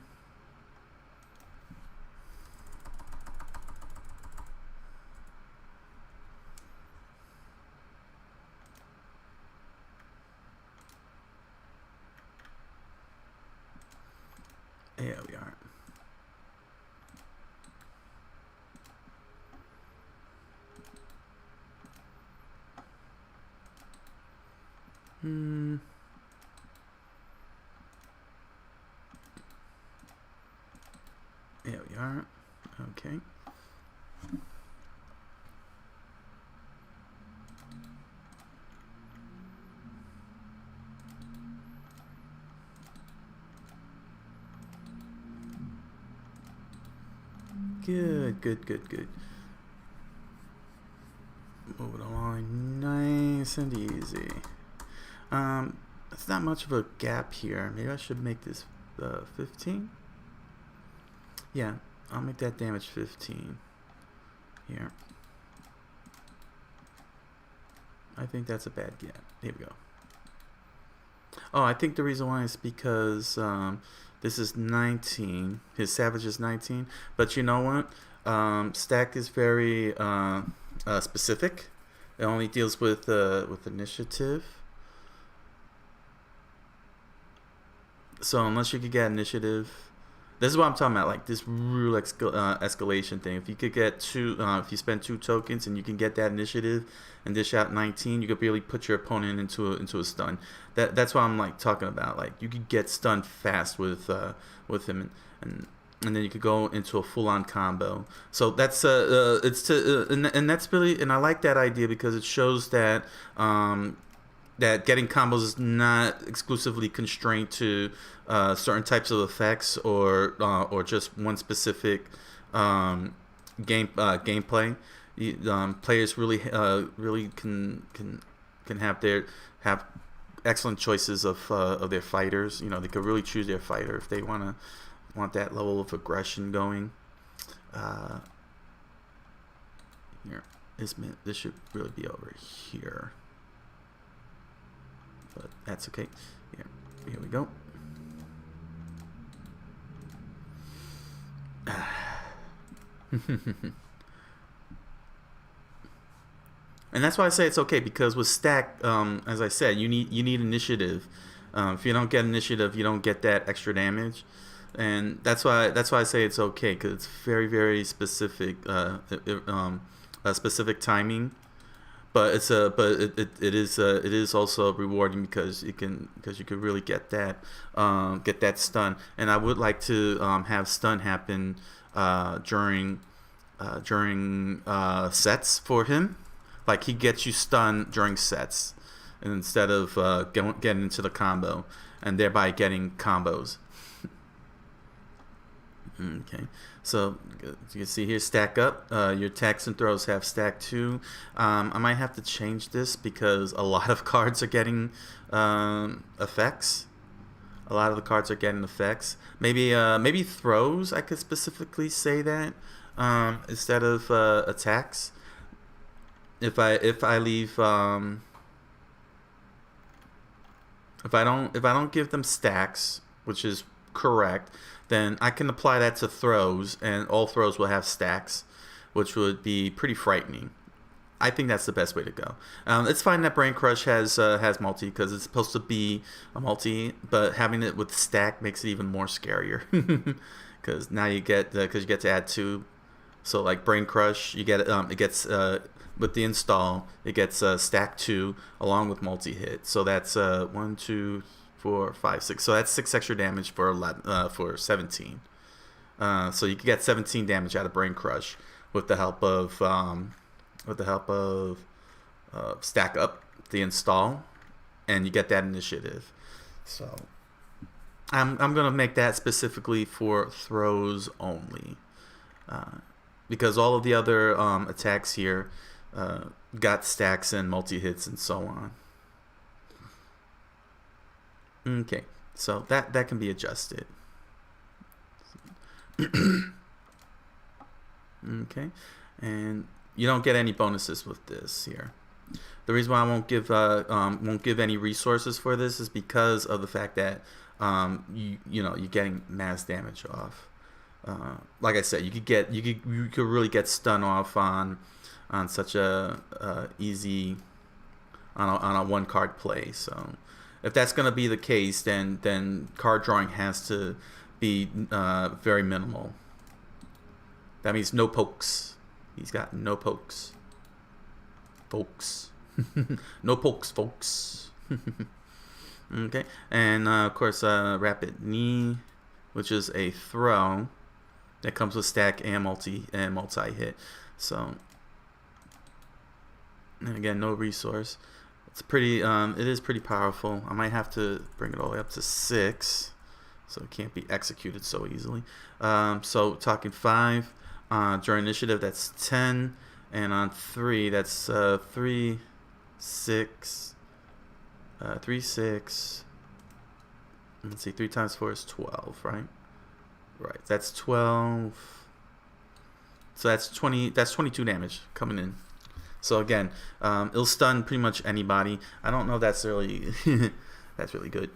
Here we are. There we are. Okay. Good. Move it along nice and easy. That's not much of a gap here. Maybe I should make this 15. Yeah, I'll make that damage 15 here. I think that's a bad gap. Here we go. Oh, I think the reason why is because this is 19. His Savage is 19. But you know what? Stack is very specific. It only deals with initiative. So unless you could get initiative, this is what I'm talking about. Like this real escalation thing. If you could get if you spend 2 tokens and you can get that initiative and dish out 19, you could really put your opponent into a stun. That's what I'm like talking about. Like you could get stunned fast with him, and then you could go into a full-on combo. So that's and that's really, and I like that idea because it shows that that getting combos is not exclusively constrained to certain types of effects or just one specific gameplay. Players really can have excellent choices of their fighters. You know, they could really choose their fighter if they want that level of aggression going. Here, this should really be over here, but that's okay. Here we go. And that's why I say it's okay, because with stack, as I said, you need initiative. If you don't get initiative, you don't get that extra damage, and that's why I say it's okay, because it's very specific, specific timing. But it is also rewarding because you can really get that stun. And I would like to have stun happen during sets for him. Like he gets you stunned during sets, and instead of getting into the combo and thereby getting combos. Okay, so you can see here, stack up. Your attacks and throws have stack 2. I might have to change this because a lot of cards are getting effects. A lot of the cards are getting effects. Maybe throws, I could specifically say that instead of attacks. If I leave if I don't give them stacks, which is correct, then I can apply that to throws, and all throws will have stacks, which would be pretty frightening. I think that's the best way to go. It's fine that Brain Crush has multi because it's supposed to be a multi, but having it with stack makes it even more scarier. Because now you get because you get to add 2. So like Brain Crush, you get it gets with the install, it gets stack 2 along with multi hit. So that's 1, 2, 4, 5, 6. So that's 6 extra damage for 17. So you can get 17 damage out of Brain Crush with the help of stack up the install, and you get that initiative. So I'm gonna make that specifically for throws only, because all of the other attacks here got stacks and multi hits and so on. Okay, so that can be adjusted. Okay, and you don't get any bonuses with this here. The reason why I won't give any resources for this is because of the fact that you're getting mass damage off. Like I said, you could really get stun off on such a easy on a 1 card play. So if that's going to be the case, then card drawing has to be very minimal. That means no pokes. He's got no pokes, folks. No pokes, folks. Okay, and of course, Rapid Knee, which is a throw that comes with stack and multi hit. So, and again, no resource. It's pretty. It is pretty powerful. I might have to bring it all the way up to 6, so it can't be executed so easily. So talking 5. During initiative, that's 10, and on 3, that's 3, 6, 3, 6. Let's see, 3 times 4 is 12, right? Right, that's 12. So that's 20. That's 22 damage coming in. So again, it'll stun pretty much anybody. I don't know if that's really that's really good.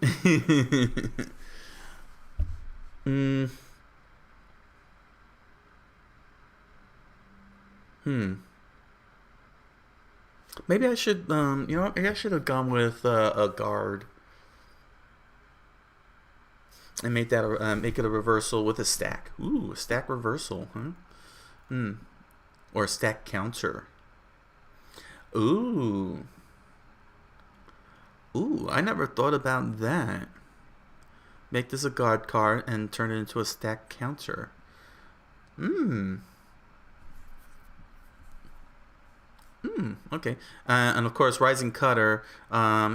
Maybe I should, maybe I should have gone with a guard and make it a reversal with a stack. Ooh, a stack reversal, huh? Or a stack counter. Ooh, I never thought about that. Make this a guard card and turn it into a stack counter. Okay. And of course, Rising Cutter,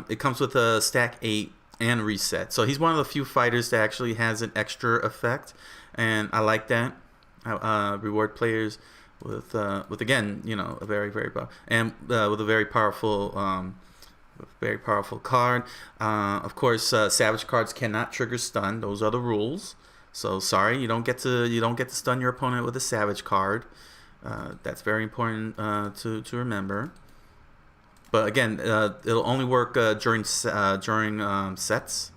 it comes with a stack 8 and reset. So he's one of the few fighters that actually has an extra effect, and I like that. Reward players with again, a very and with a very powerful card. Of course, Savage cards cannot trigger stun. Those are the rules. So sorry, you don't get to stun your opponent with a Savage card. That's very important to remember. But again, it'll only work during sets.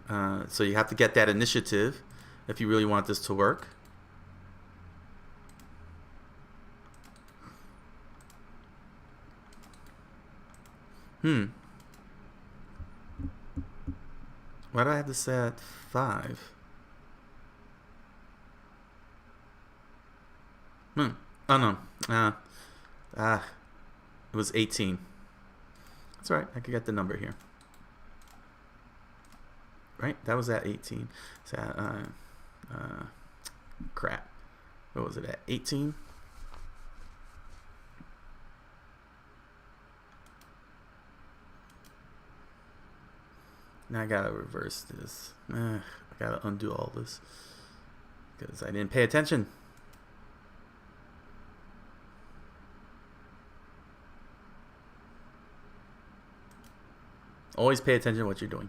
So you have to get that initiative if you really want this to work. Why do I have to set 5? Oh no. It was 18. That's alright. I could get the number here. Right? That was at 18. So, crap. What was it at? 18? Now I gotta reverse this. I gotta undo all this because I didn't pay attention. Always pay attention to what you're doing.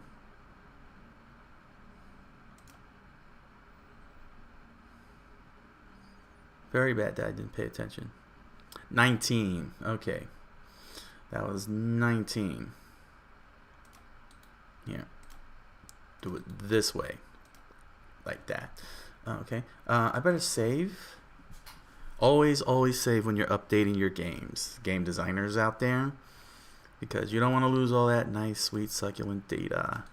Very bad that I didn't pay attention. 19. Okay. That was 19. Here. Do it this way. like that. Okay, I better save. Always save when you're updating your games, game designers out there, because you don't want to lose all that nice, sweet, succulent data.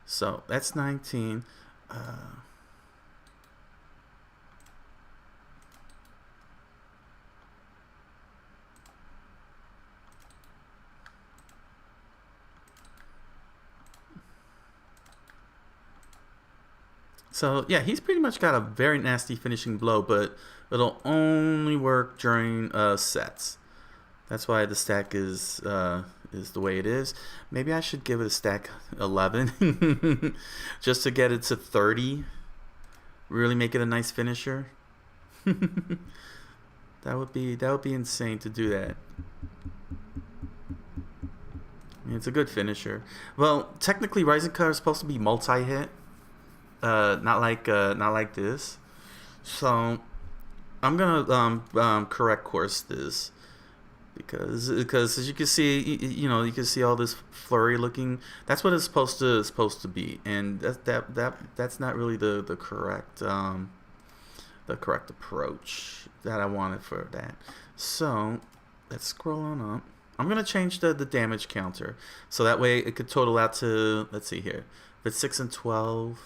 So that's 19. So yeah, he's pretty much got a very nasty finishing blow, but it'll only work during sets. That's why the stack is the way it is. Maybe I should give it a stack 11 just to get it to 30. Really make it a nice finisher. That would be insane to do that. I mean, it's a good finisher. Well, technically, Rising Car is supposed to be multi-hit. Not like this. So I'm gonna correct course this because as you can see, you can see all this flurry looking. That's what it's supposed to be, and that's not really the correct approach that I wanted for that. So let's scroll on up. I'm gonna change the damage counter so that way it could total out to, let's see here, if it's 6 and 12.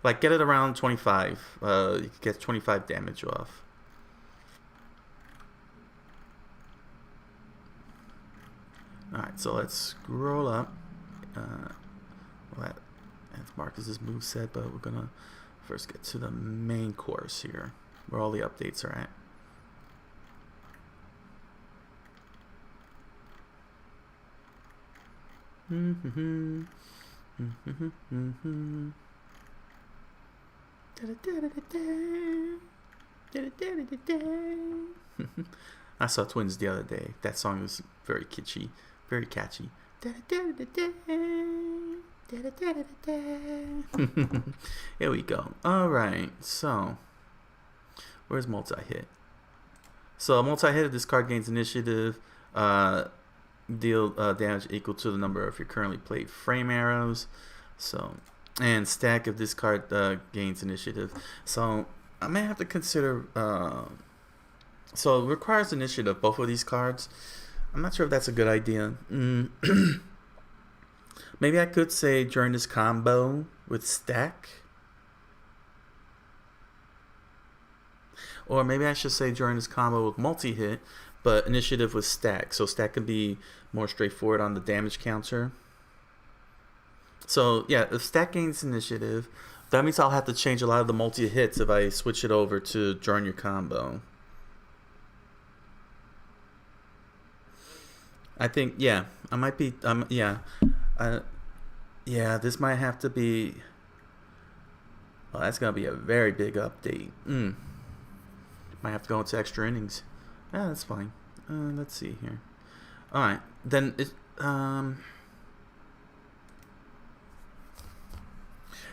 Like, get it around 25. You can get 25 damage off. Alright, so let's scroll up. Well, that's Marcus's moveset, but we're gonna first get to the main course here, where all the updates are at. I saw Twins the other day. That song is very kitschy, very catchy. Here we go. Alright, so where's multi-hit? So multi-hit, this card gains initiative, deal damage equal to the number of your currently played frame arrows. So, and stack if this card gains initiative. So I may have to consider. So it requires initiative, both of these cards. I'm not sure if that's a good idea. Maybe I could say during this combo with stack. Or maybe I should say during this combo with multi-hit, but initiative with stack. So stack can be more straightforward on the damage counter. So yeah, if stack gains initiative, that means I'll have to change a lot of the multi-hits if I switch it over to during your combo. I think, yeah, I might be, yeah, this might have to be, well, that's going to be a very big update. Might have to go into extra innings. Yeah, that's fine. Let's see here. Alright, then it,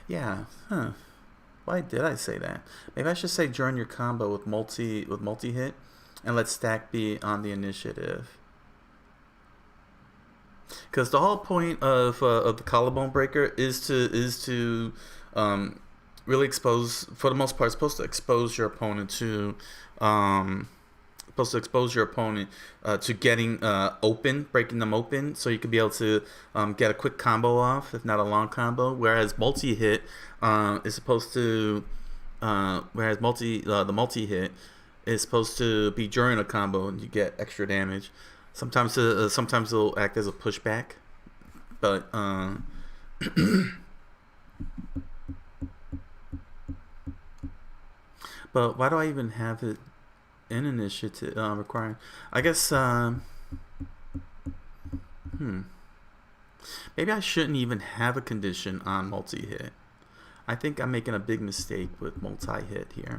yeah, why did I say that? Maybe I should say during your combo with multi-hit, and let stack be on the initiative. Because the whole point of the collarbone breaker is to really expose, for the most part, it's supposed to expose your opponent to to getting open, breaking them open, so you can be able to get a quick combo off, if not a long combo. Whereas multi-hit is supposed to, the multi-hit is supposed to be during a combo and you get extra damage. Sometimes it'll act as a pushback, but but why do I even have it in initiative requiring? I guess maybe I shouldn't even have a condition on multi-hit. I think I'm making a big mistake with multi-hit here.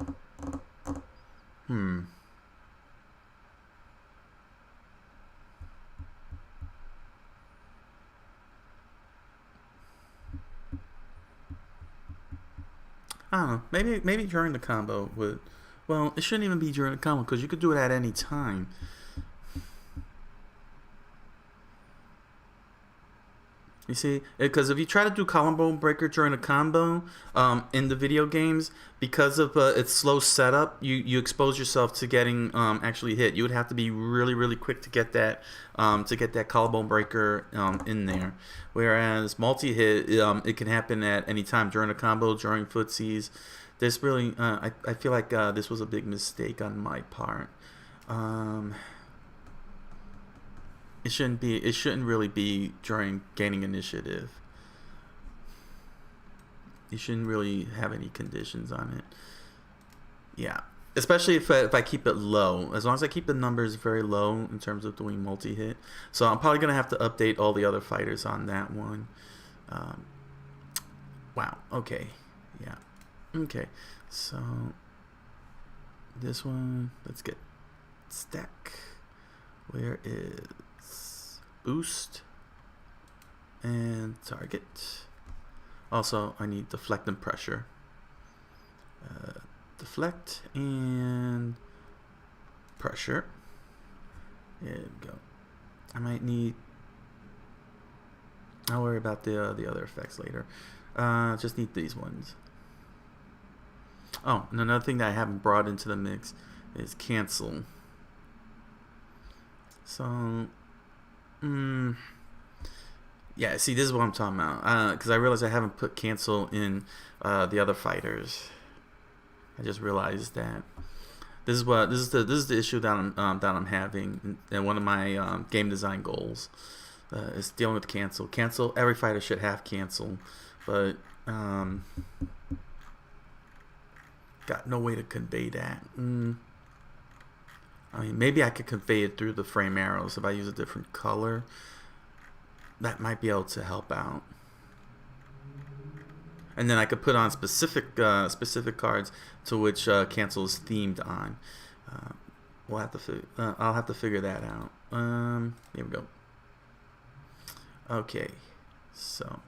I don't know. Maybe during the combo would. Well, it shouldn't even be during the combo because you could do it at any time. You see, because if you try to do collarbone breaker during a combo in the video games, because of its slow setup, you expose yourself to getting actually hit. You would have to be really really quick to get that collarbone breaker in there. Whereas multi hit, it can happen at any time during a combo, during footsies. There's really, I feel like this was a big mistake on my part. It shouldn't be. It shouldn't really be during gaining initiative. You shouldn't really have any conditions on it. Yeah, especially if I keep it low. As long as I keep the numbers very low in terms of doing multi-hit. So I'm probably gonna have to update all the other fighters on that one. Wow. Okay. Yeah. Okay. So this one. Let's get stack. Where is boost and target? Also, I need deflect and pressure. Deflect and pressure. There we go. I might need. I'll worry about the other effects later. Just need these ones. Oh, and another thing that I haven't brought into the mix is cancel. So. Yeah, see, this is what I'm talking about. Because I realized I haven't put cancel in the other fighters. I just realized that this is the issue that I'm having, and one of my game design goals is dealing with cancel. Cancel. Every fighter should have cancel, but got no way to convey that. I mean, maybe I could convey it through the frame arrows if I use a different color. That might be able to help out. And then I could put on specific cards to which cancel is themed on. We'll have to I'll have to figure that out. Here we go. Okay, so.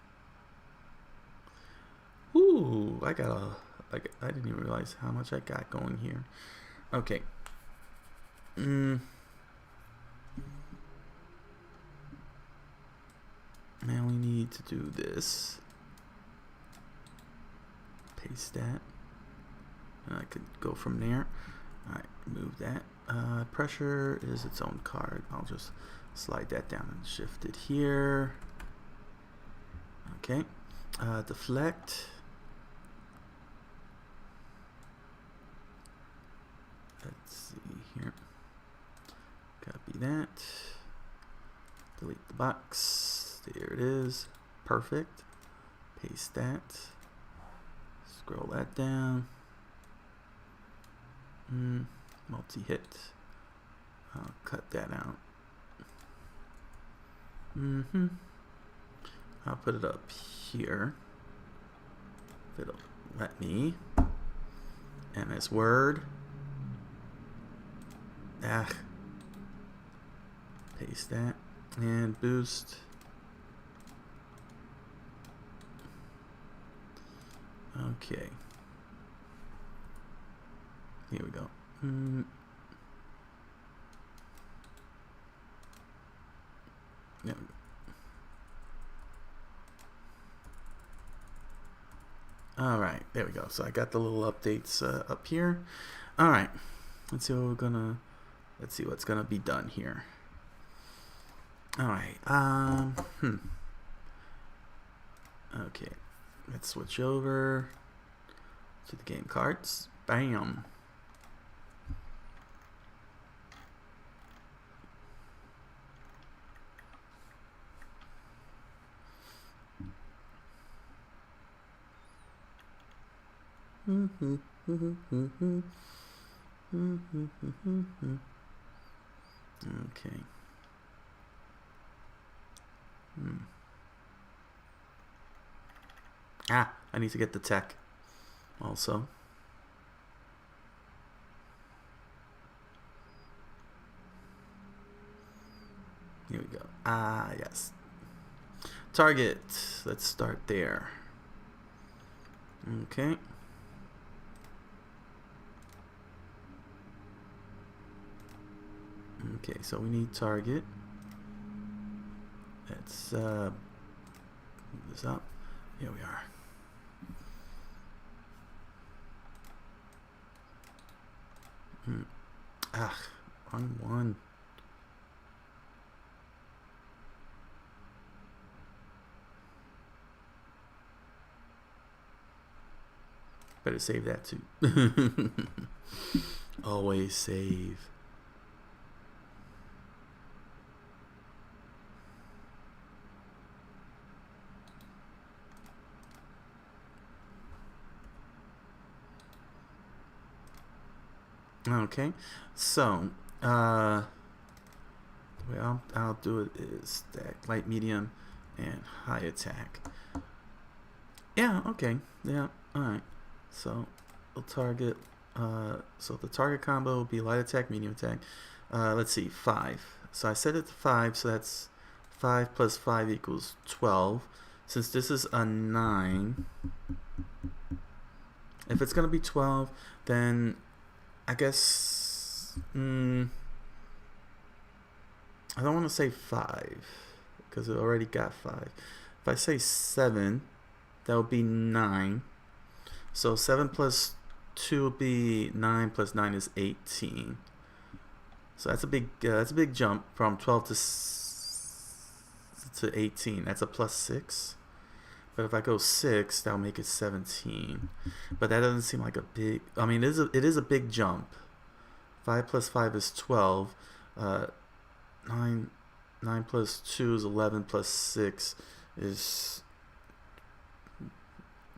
Ooh, I didn't even realize how much I got going here. Okay. Now we need to do this. Paste that. I could go from there. Alright, move that. Pressure is its own card. I'll just slide that down and shift it here. Okay. Deflect. Let's see here. Copy that. Delete the box. There it is. Perfect. Paste that. Scroll that down. Multi-hit. I'll cut that out. I'll put it up here. If it'll let me. MS Word. Paste that. And boost. Okay. Here we go. There we go. All right, there we go. So I got the little updates up here. All right, let's see what we're gonna. Let's see what's gonna be done here. All right. Okay. Let's switch over to the game cards. Bam. Okay. I need to get the tech also. Here we go. Yes. Target. Let's start there. Okay. Okay, so we need target. Let's Move this up. Here we are. Wrong one. Better save that too. Always save. Okay, so the way I'll do it is stack light, medium, and high attack. Yeah, okay, yeah, alright. So we'll target, so the target combo will be light attack, medium attack. Let's see, 5. So I set it to 5, so that's 5 plus 5 equals 12. Since this is a 9, if it's going to be 12, then I guess, I don't want to say 5, because it already got 5. If I say 7, that would be 9. So 7 plus 2 will be 9 plus 9 is 18. So that's a big jump from 12 to 18. That's a plus 6. But if I go 6, that'll make it 17. But that doesn't seem like a big. I mean, it is a big jump. 5 plus 5 is 12. 9 plus 2 is 11 plus 6 is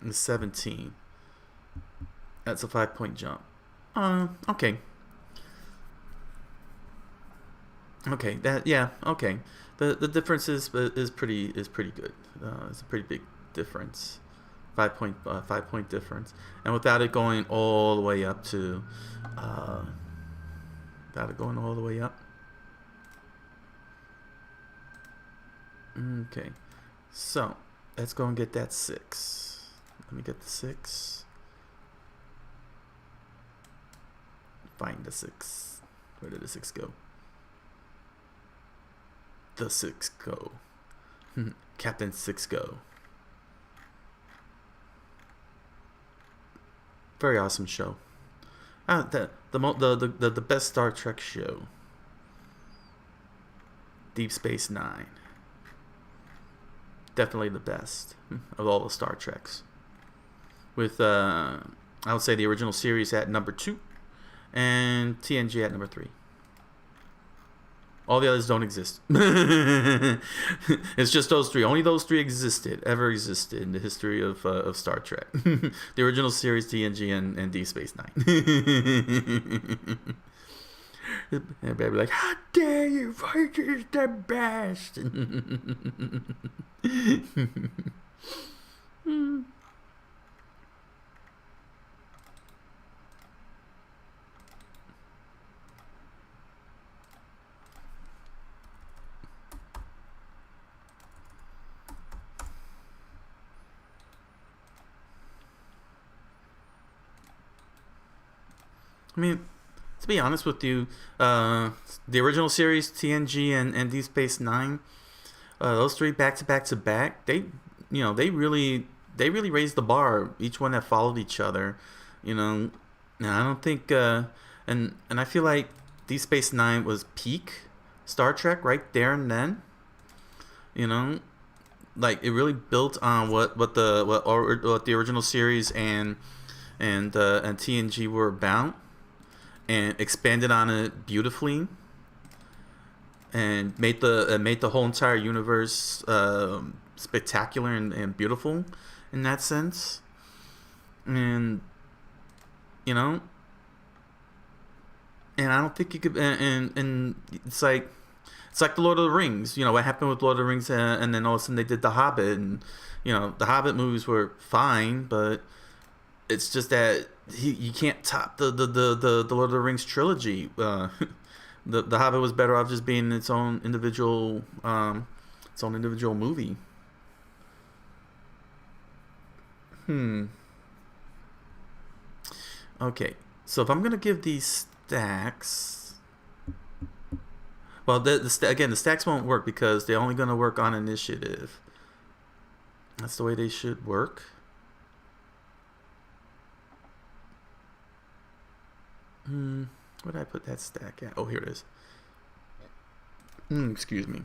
17. That's a 5-point jump. Okay. Okay. Okay. The difference is pretty good. It's a pretty big difference. 5-point difference, and without it going all the way up to, Okay. So let's go and get that 6. Let me get the 6. Find the 6. Where did the 6 go? The 6 go. Captain 6 go. Very awesome show. The best Star Trek show. Deep Space Nine. Definitely the best of all the Star Treks. With I would say the original series at number 2. And TNG at number 3. All the others don't exist. It's just those 3. Only those 3 ever existed in the history of Star Trek. The original series, TNG, and Deep Space Nine. Everybody be like, how dare you? Voyager is the best. I mean, to be honest with you, the original series, TNG and Deep Space Nine, those 3 back to back, they really raised the bar. Each one that followed each other, and I don't think, and I feel like Deep Space Nine was peak Star Trek right there and then, like it really built on what the original series and TNG were about. And expanded on it beautifully, and made the whole entire universe spectacular and beautiful in that sense. And and I don't think you could. And it's like the Lord of the Rings. What happened with Lord of the Rings, and then all of a sudden they did The Hobbit, and the Hobbit movies were fine, but it's just that you can't top the Lord of the Rings trilogy. The Hobbit was better off just being its own individual movie. Okay, so if I'm gonna give these stacks, well, the stacks won't work because they're only gonna work on initiative. That's the way they should work. Where did I put that stack at? Oh, here it is. Excuse me.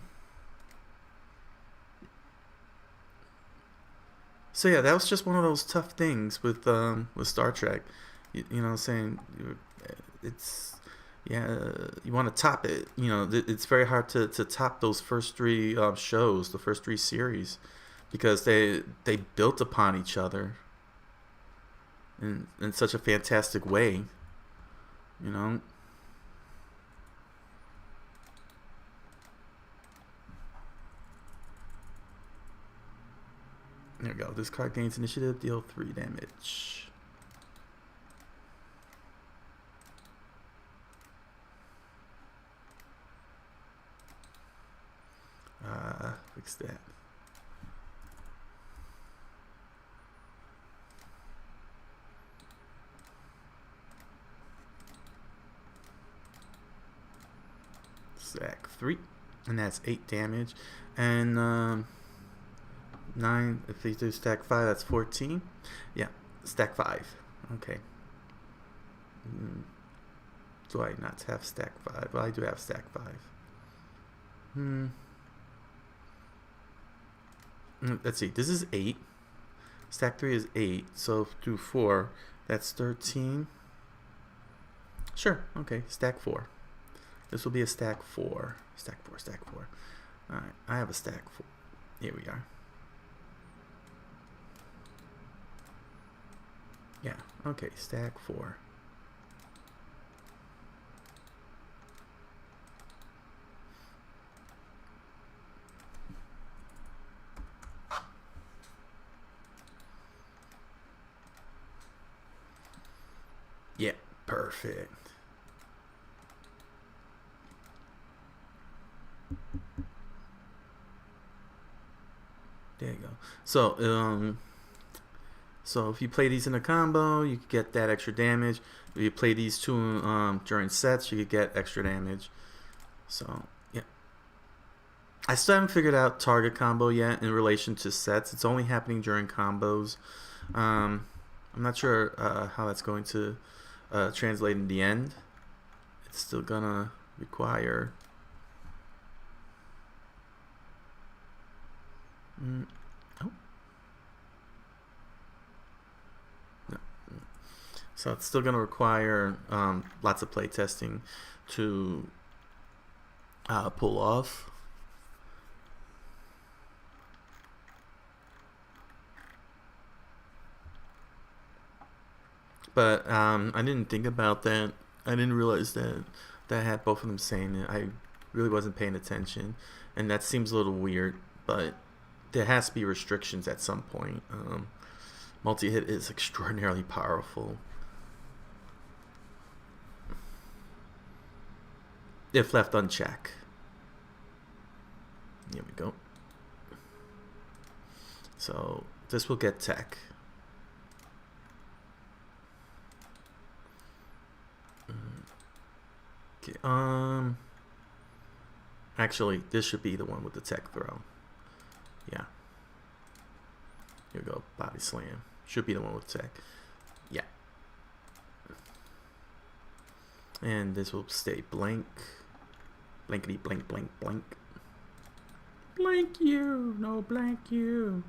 So yeah, that was just one of those tough things with Star Trek. You know what I'm saying? It's, yeah, you want to top it. You know, it's very hard to top those first three shows, the first three series, because they built upon each other in such a fantastic way. You know. There we go. This card gains initiative, deal 3 damage. Fix that. Stack 3, and that's 8 damage. And 9, if they do stack 5, that's 14. Yeah, stack 5. Okay. Do I not have stack 5? Well, I do have stack 5. Let's see, this is 8. Stack 3 is 8, so do 4, that's 13. Sure, okay, stack 4. This will be a stack 4. Stack 4, stack 4. Alright, I have a stack 4. Here we are. Yeah, okay, stack 4. Yeah, perfect. There you go. So if you play these in a combo, you could get that extra damage. If you play these two during sets, you could get extra damage. So yeah, I still haven't figured out target combo yet in relation to sets. It's only happening during combos. I'm not sure how that's going to translate in the end. It's still gonna require So it's still going to require lots of play testing to pull off. But I didn't think about that. I didn't realize that I had both of them saying it. I really wasn't paying attention, and that seems a little weird, but there has to be restrictions at some point. Multi-hit is extraordinarily powerful. If left unchecked. Here we go. So this will get tech. Okay, actually, this should be the one with the tech throw. Yeah. Here we go, body slam. Should be the one with tech. Yeah. And this will stay blank. Blankety blank blank blank. Blank you, no blank you.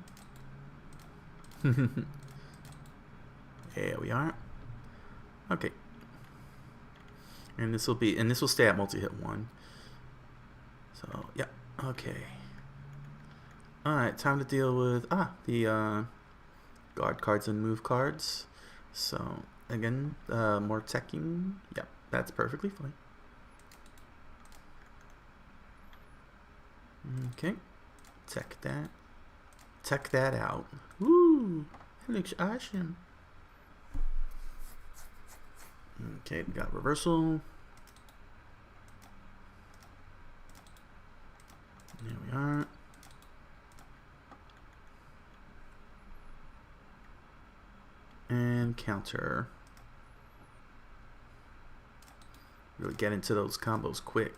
There we are. Okay. And this will stay at multi-hit 1. So yeah, okay. Alright, time to deal with the guard cards and move cards. So again, more teching. Yep, that's perfectly fine. Okay, tech that. Tech that out. Woo! That looks awesome. Okay, we got reversal. There we are. And counter. Really get into those combos quick.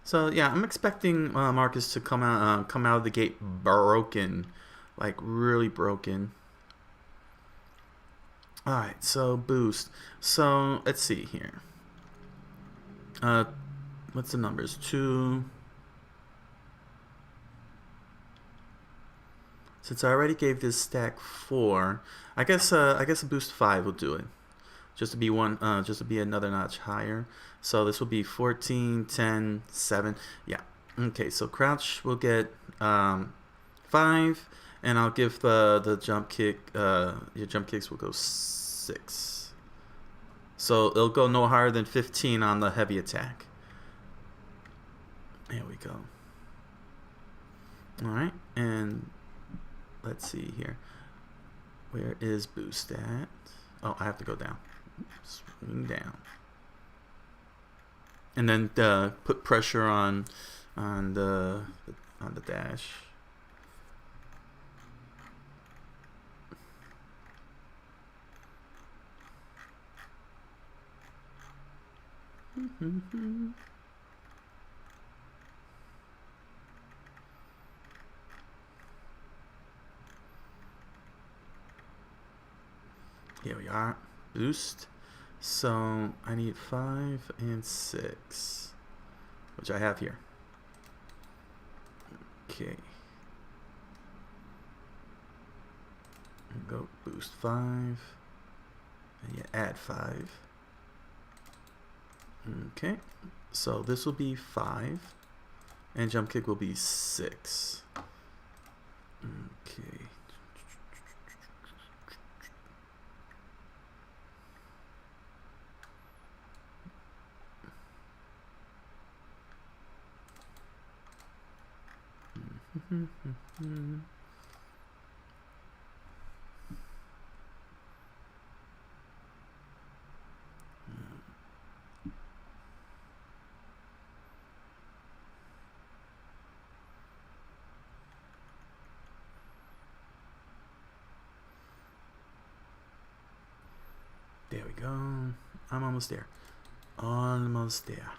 So yeah, I'm expecting Marcus to come out of the gate broken, like really broken. All right, so boost. So let's see here. What's the numbers? 2. Since I already gave this stack 4, I guess a boost 5 will do it. Just to be just to be another notch higher. So this will be 14, 10, 7. Yeah. Okay, so crouch will get 5, and I'll give the jump kick. Your jump kicks will go 6. So it'll go no higher than 15 on the heavy attack. There we go. All right, and let's see here. Where is boost at? Oh, I have to go down. Swing down. And then put pressure on the dash. Here we are. Boost. So I need 5 and 6, which I have here. Okay. And go boost 5, and you add 5. Okay. So this will be 5, and jump kick will be 6. Okay. There we go. I'm almost there. Almost there.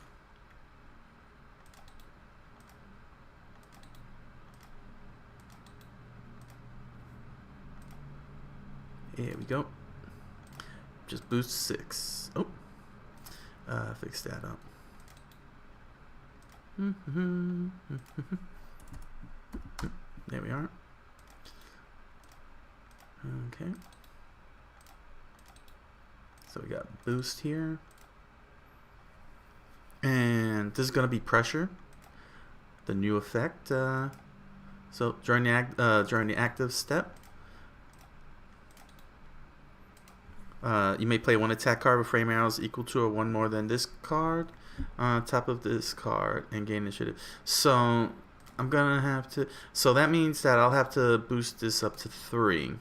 Here we go. Just boost 6. Oh. Fix that up. There we are. Okay. So we got boost here. And this is going to be pressure. The new effect. So during the active step, you may play one attack card with frame arrows equal to or one more than this card on top of this card and gain initiative. So I'm gonna have to. So that means that I'll have to boost this up to 3.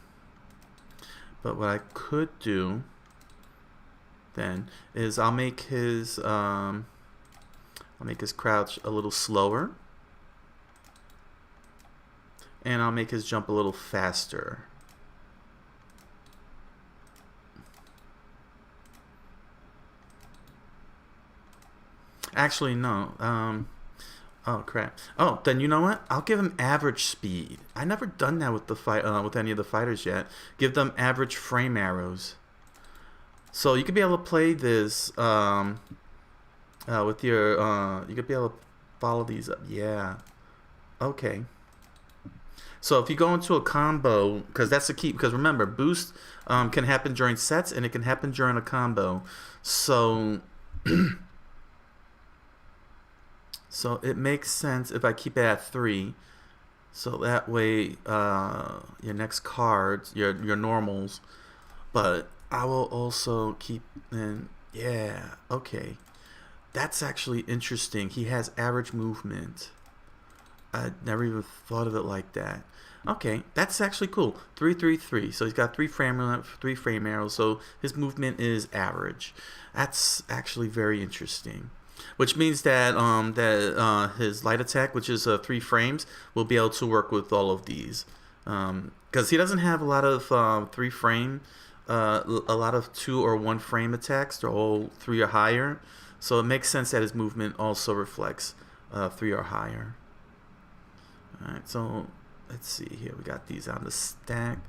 But what I could do then is I'll make his crouch a little slower, and I'll make his jump a little faster. Actually, no. Oh crap. Oh, then you know what? I'll give him average speed. I never done that with the with any of the fighters yet. Give them average frame arrows. So you could be able to play this with your. You could be able to follow these up. Yeah. Okay. So if you go into a combo, because that's the key. Because remember, boost can happen during sets and it can happen during a combo. So. So it makes sense if I keep it at 3, so that way your next cards, your normals, but I will also keep in. Yeah, okay, that's actually interesting. He has average movement. I never even thought of it like that. Okay, that's actually cool. 3, 3, 3. So he's got 3 frame arrows. So his movement is average. That's actually very interesting. Which means that his light attack, which is 3 frames, will be able to work with all of these. Because he doesn't have a lot of 3 frame, a lot of 2 or 1 frame attacks. They're all 3 or higher. So it makes sense that his movement also reflects 3 or higher. All right, so let's see here. We got these on the stack.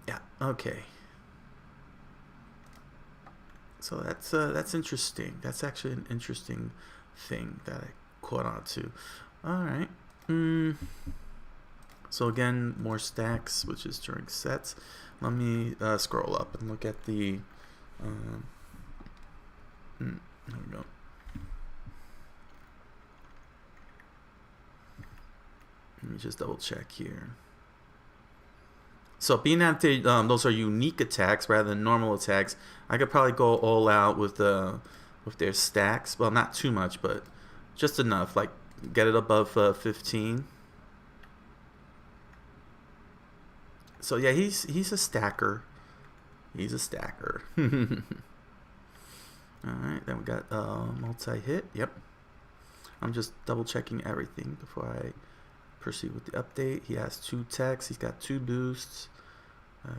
Yeah. Okay. So that's interesting. That's actually an interesting thing that I caught on to. All right. So again, more stacks, which is during sets. Let me scroll up and look at the. There we go. Let me just double check here. So being that those are unique attacks rather than normal attacks, I could probably go all out with their stacks. Well, not too much, but just enough. Like get it above 15. So yeah, he's a stacker. He's a stacker. All right, then we got multi-hit. Yep. I'm just double checking everything before I proceed with the update. He has 2 techs. He's got 2 boosts,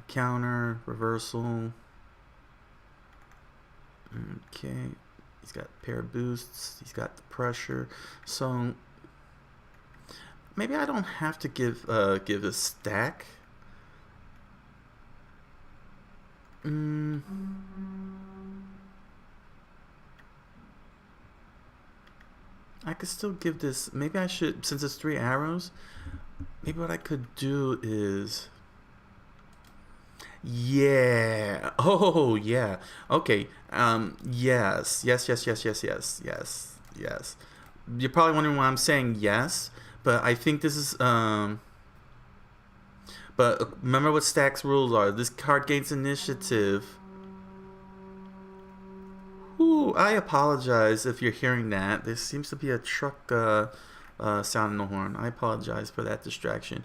counter, reversal. Okay, he's got pair boosts. He's got the pressure. So maybe I don't have to give a stack. I could still give this. Maybe I should, since it's 3 arrows. Maybe what I could do is, yeah. Oh yeah. Okay. Yes. You're probably wondering why I'm saying yes, but I think this is But remember what stacks rules are. This card gains initiative. Ooh, I apologize if you're hearing that. There seems to be a truck sound in the horn. I apologize for that distraction.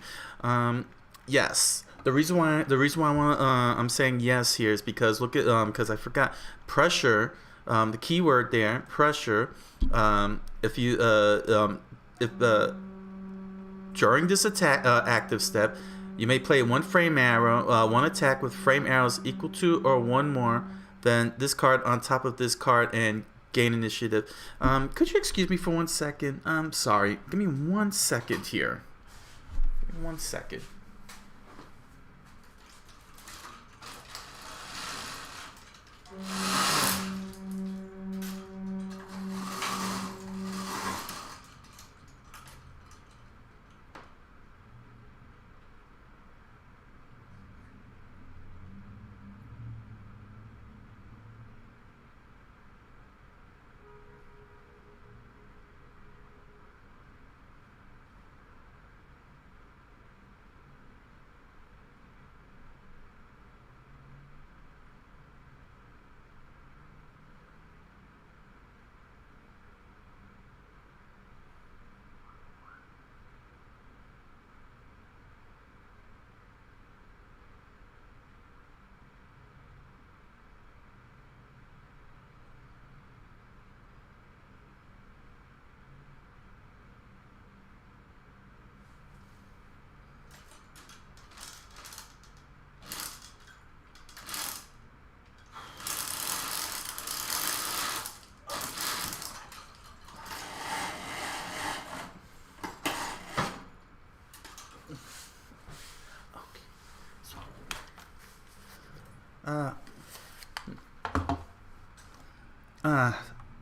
Yes, the reason why I'm saying yes here is because look at because I forgot pressure. The keyword there, pressure. If during this attack active step, you may play 1 frame arrow, 1 attack with frame arrows equal to or 1 more than this card on top of this card and gain initiative. Could you excuse me for 1 second? I'm sorry. Give me 1 second here. Give me 1 second.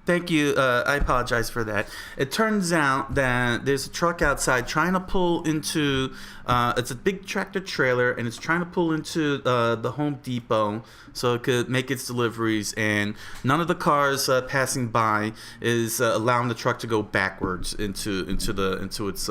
Thank you. I apologize for that. It turns out that there's a truck outside trying to pull into, it's a big tractor trailer, and it's trying to pull into the Home Depot so it could make its deliveries, and none of the cars passing by is allowing the truck to go backwards into its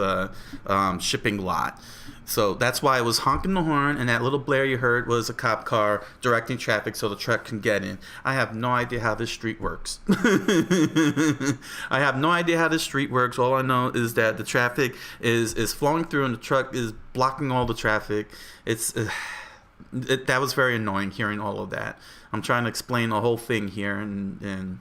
shipping lot. So that's why I was honking the horn, and that little blare you heard was a cop car directing traffic so the truck can get in. I have no idea how this street works. I have no idea how this street works. All I know is that the traffic is flowing through and the truck is blocking all the traffic. That was very annoying hearing all of that. I'm trying to explain the whole thing here, and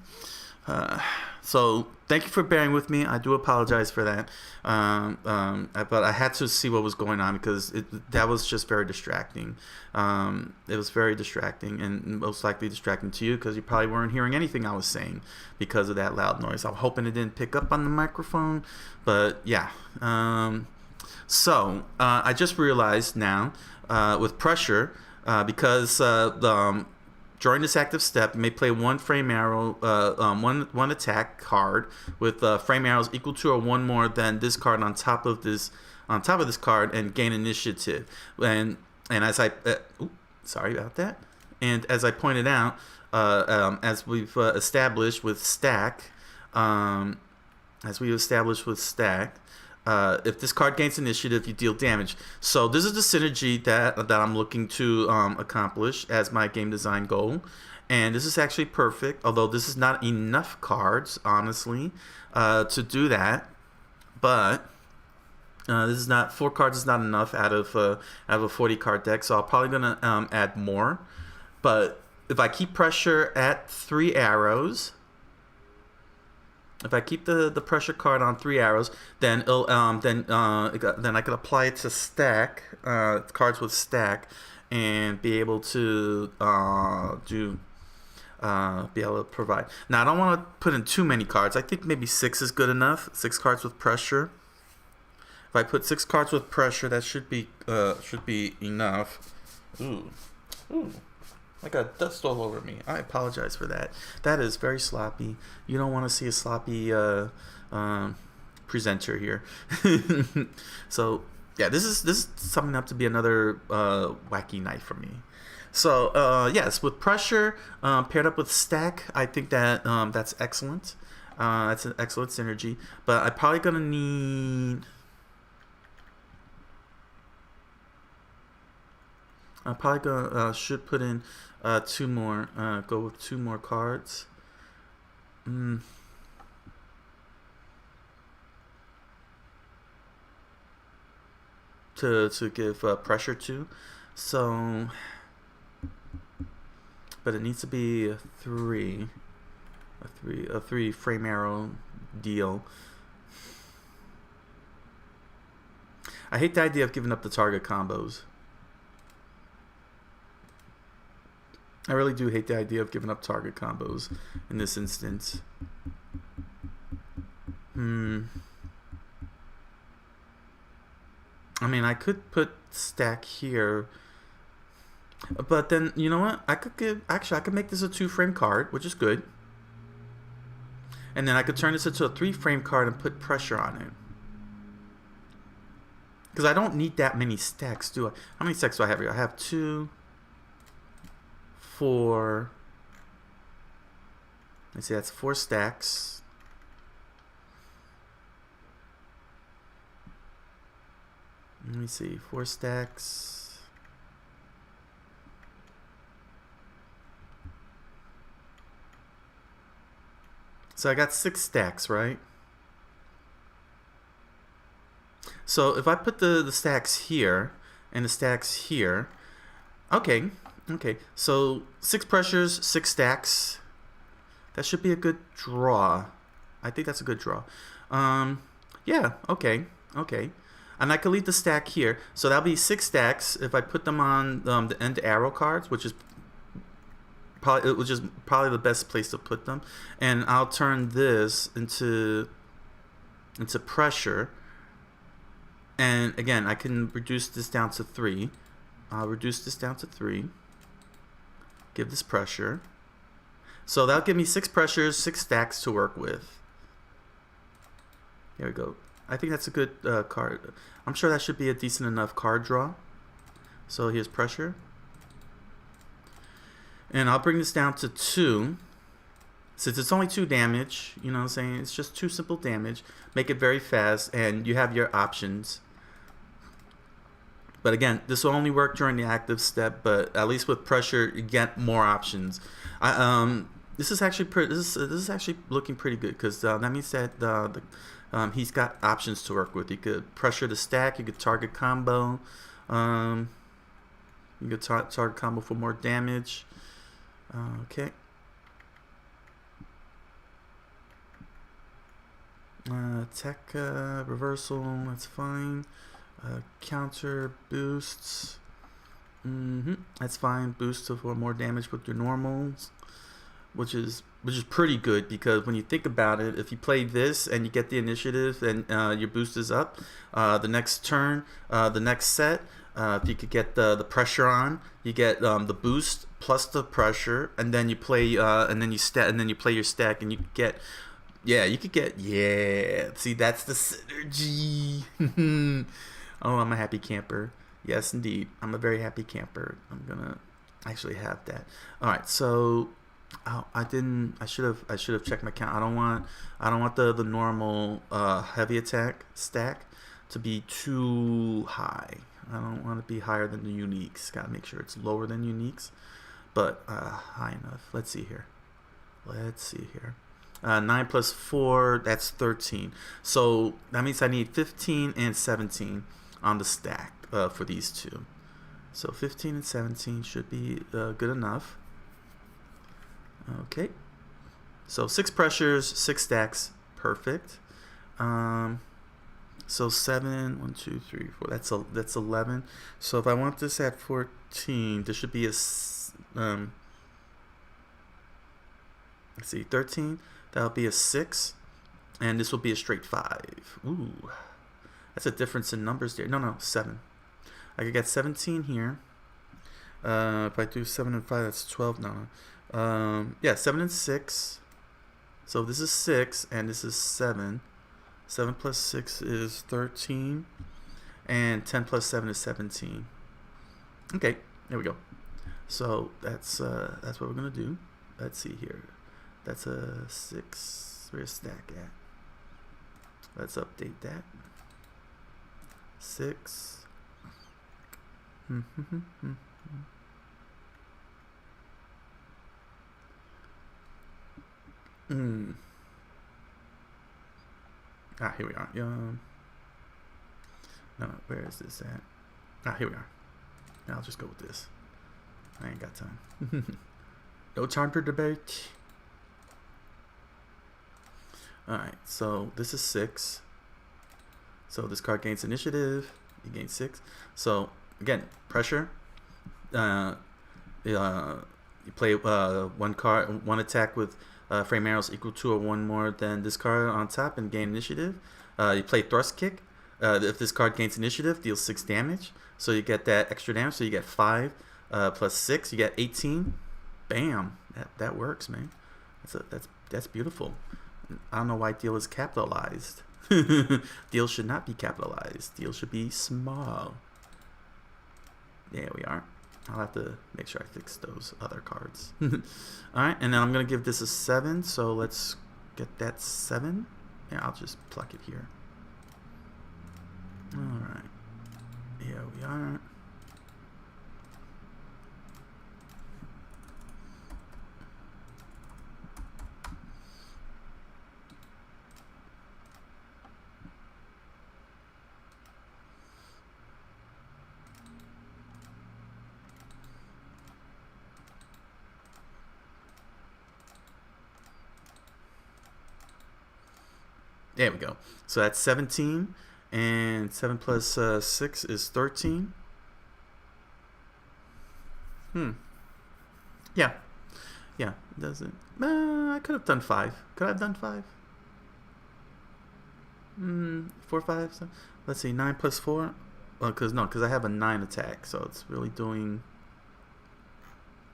so thank you for bearing with me. I do apologize for that. But I had to see what was going on because that was just very distracting. It was very distracting and most likely distracting to you because you probably weren't hearing anything I was saying because of that loud noise. I'm hoping it didn't pick up on the microphone, but yeah. So I just realized now with pressure, because during this active step, you may play one frame arrow, one attack card with frame arrows equal to or one more than this card on top of this card, and gain initiative. And as I, sorry about that. And as I pointed out, as we've established with stack, if this card gains initiative, you deal damage. So this is the synergy that I'm looking to accomplish as my game design goal. And this is actually perfect, although this is not enough cards, honestly, to do that. But this is not 4 cards is not enough out of a 40 card deck. So I'm probably gonna add more. But if I keep pressure at 3 arrows. If I keep the pressure card on 3 arrows, then it'll, then I can apply it to stack cards with stack, and be able to be able to provide. Now I don't want to put in too many cards. I think maybe 6 is good enough. 6 cards with pressure. If I put 6 cards with pressure, that should be enough. Ooh. I got dust all over me. I apologize for that. That is very sloppy. You don't want to see a sloppy presenter here. So yeah, this is summing up to be another wacky night for me. So yes, with pressure paired up with stack, I think that that's excellent. That's an excellent synergy. But I'm probably gonna need. I'm probably gonna should put in 2 more. Go with 2 more cards. To give pressure to. So, but it needs to be a 3 frame arrow deal. I hate the idea of giving up the target combos. I really do hate the idea of giving up target combos in this instance. I mean, I could put stack here, but then you know what? I could make this a 2-frame card, which is good. And then I could turn this into a 3-frame card and put pressure on it. Because I don't need that many stacks, do I? How many stacks do I have here? I have 2, 4. Let's see, that's 4 stacks. Let me see, 4 stacks. So I got 6 stacks, right? So if I put the stacks here and the stacks here, okay, so 6 pressures, 6 stacks. That should be a good draw. I think that's a good draw. Yeah, okay. And I could leave the stack here. So that'll be 6 stacks if I put them on the end arrow cards, which is probably the best place to put them. And I'll turn this into pressure. And again, I can reduce this down to 3. I'll reduce this down to 3. Give this pressure. So that'll give me 6 pressures, 6 stacks to work with. Here we go. I think that's a good card. I'm sure that should be a decent enough card draw. So here's pressure. And I'll bring this down to 2. Since it's only 2 damage, you know what I'm saying? It's just 2 simple damage. Make it very fast, and you have your options. But again, this will only work during the active step, but at least with pressure, you get more options. This is actually this is actually looking pretty good, because that means that he's got options to work with. You could pressure the stack, you could target combo, you could target combo for more damage. Okay. Tech reversal, that's fine. Counter boosts. That's fine. Boost for more damage with your normals, which is pretty good, because when you think about it, if you play this and you get the initiative and your boost is up, the next turn, the next set, if you could get the pressure on, you get the boost plus the pressure, and then you play and then you play your stack, and you get. Yeah, you could get, see, that's the synergy. Oh, I'm a happy camper. Yes, indeed. I'm a very happy camper. I'm gonna actually have that. All right, so I should have checked my count. I don't want the normal heavy attack stack to be too high. I don't want to be higher than the uniques. Gotta make sure it's lower than uniques, but high enough. Let's see here. 9 plus 4, that's 13. So that means I need 15 and 17 on the stack for these two. So 15 and 17 should be good enough. Okay. So 6 pressures, 6 stacks, perfect. So 7, 1, 2, 3, 4. That's 11. So if I want this at 14, this should be a let's see, 13. That'll be a 6, and this will be a straight 5. Ooh, that's a difference in numbers there. No, 7. I could get 17 here. If I do 7 and 5, that's 12. Yeah, 7 and 6. So this is 6, and this is 7. 7 plus 6 is 13, and 10 plus 7 is 17. Okay, there we go. So that's what we're gonna do. Let's see here. That's a 6. Where's stack at? Let's update that. 6. Here we are. No, where is this at? Here we are. I'll just go with this. I ain't got time. No time for debate. Alright, so this is 6. So this card gains initiative. You gain 6. So again, pressure. You play one attack with frame arrows equal to or one more than this card on top and gain initiative. You play thrust kick. If this card gains initiative, deals 6 damage. So you get that extra damage. So you get 5 plus 6. You get 18. Bam. That works, man. That's beautiful. I don't know why deal is capitalized. Deal should not be capitalized. Deal should be small. There we are. I'll have to make sure I fix those other cards. Alright, and then I'm going to give this a 7. So let's get that 7. Yeah, I'll just pluck it here. Alright. Here we are. There we go. So that's 17, and 7 plus 6 is 13. Yeah. Yeah, it doesn't. I could have done 5. Could I have done 5? 4, 5. So, let's see, 9 plus 4. Well, because I have a 9 attack, so it's really doing.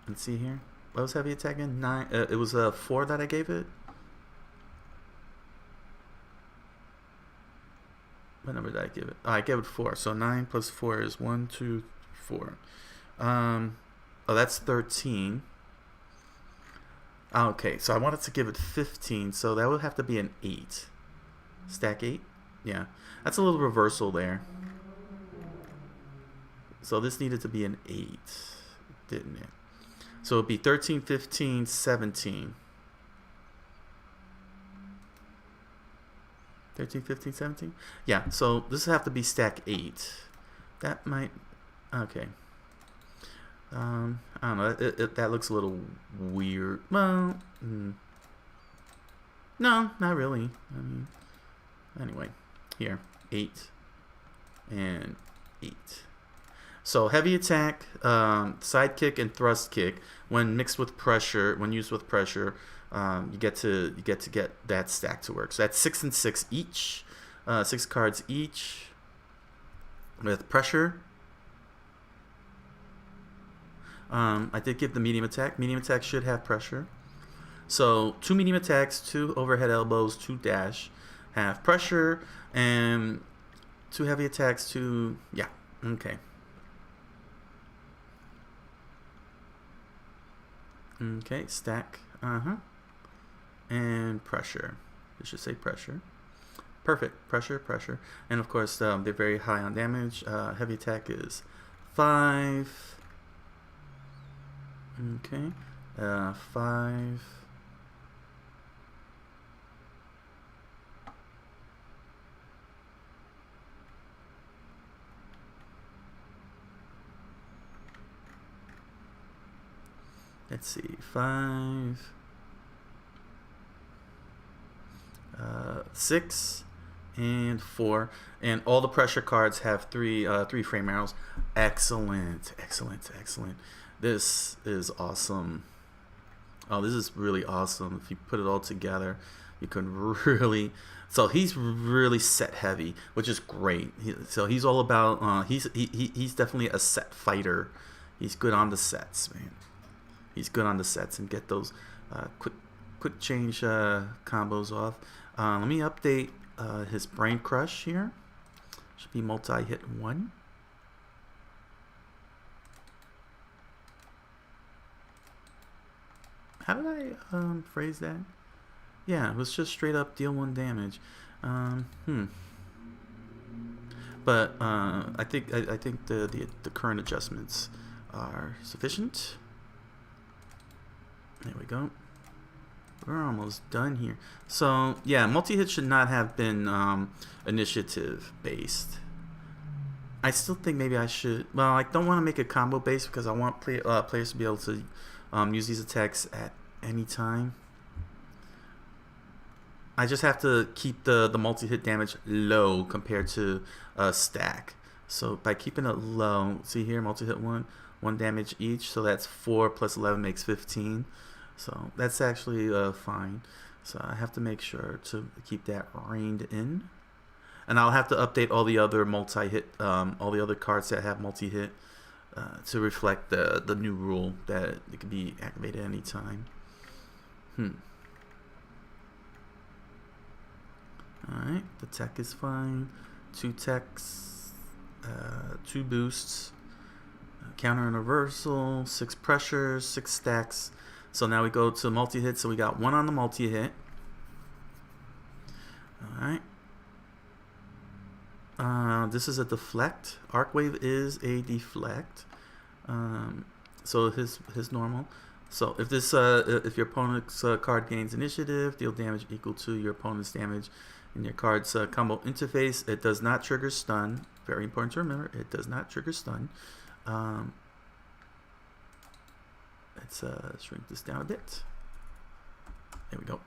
Let's see here. What was heavy attack again? 9. It was 4 that I gave it. What number did I give it? Oh, I gave it 4. So 9 plus 4 is 1, 2, 4. Oh, that's 13. Okay, so I wanted to give it 15, so that would have to be an 8. Stack 8? Yeah. That's a little reversal there. So this needed to be an 8, didn't it? So it would be 13, 15, 17. 13, 15, 17? Yeah, so this would have to be stack 8. That might. Okay. I don't know. That looks a little weird. Well, no, not really. I mean, Anyway, here, 8 and 8. So heavy attack, side kick, and thrust kick. When mixed with pressure, when used with pressure, you get to get that stack to work. So that's 6 and 6 each, 6 cards each with pressure. I did give the medium attack. Medium attack should have pressure. So 2 medium attacks, 2 overhead elbows, 2 dash have pressure, and 2 heavy attacks, 2, yeah, okay. Okay, stack, and pressure. It should say pressure. Perfect, pressure, pressure. And of course, they're very high on damage. Heavy attack is 5. Okay, 5. Let's see, 5, 6, and 4, and all the pressure cards have 3 frame arrows. Excellent, excellent, excellent. This is awesome. Oh, this is really awesome. If you put it all together, you can really. So he's really set heavy, which is great. So he's all about. He's definitely a set fighter. He's good on the sets, man. He's good on the sets and get those quick change combos off. Let me update his Brain Crush here. Should be multi-hit 1. How did I phrase that? Yeah, it was just straight up deal 1 damage. But I think the current adjustments are sufficient. There we go. We're almost done here. So yeah, multi-hit should not have been initiative based. I still think maybe I should. Well, I don't want to make it combo based because I want players to be able to use these attacks at any time. I just have to keep the multi-hit damage low compared to stack. So by keeping it low, see here, multi-hit 1 damage each. So that's 4 plus 11 makes 15. So that's actually fine. So I have to make sure to keep that reined in. And I'll have to update all the other multi-hit, all the other cards that have multi-hit to reflect the new rule that it can be activated anytime. Alright, the tech is fine. 2 techs, 2 boosts, counter and reversal, 6 pressures, 6 stacks. So now we go to multi-hit, so we got 1 on the multi-hit. Alright. This is a deflect. Arc Wave is a deflect. So his normal. So if this if your opponent's card gains initiative, deal damage equal to your opponent's damage in your card's combo interface. It does not trigger stun. Very important to remember. It does not trigger stun. Let's shrink this down a bit. There we go.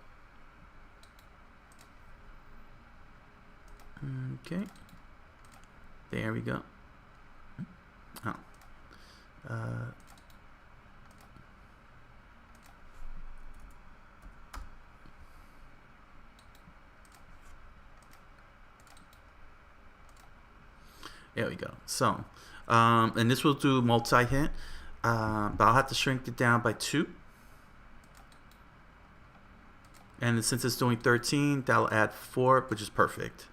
Okay. There we go. Oh. There we go. So, and this will do multi-hit, but I'll have to shrink it down by 2. And since it's doing 13, that'll add 4, which is perfect.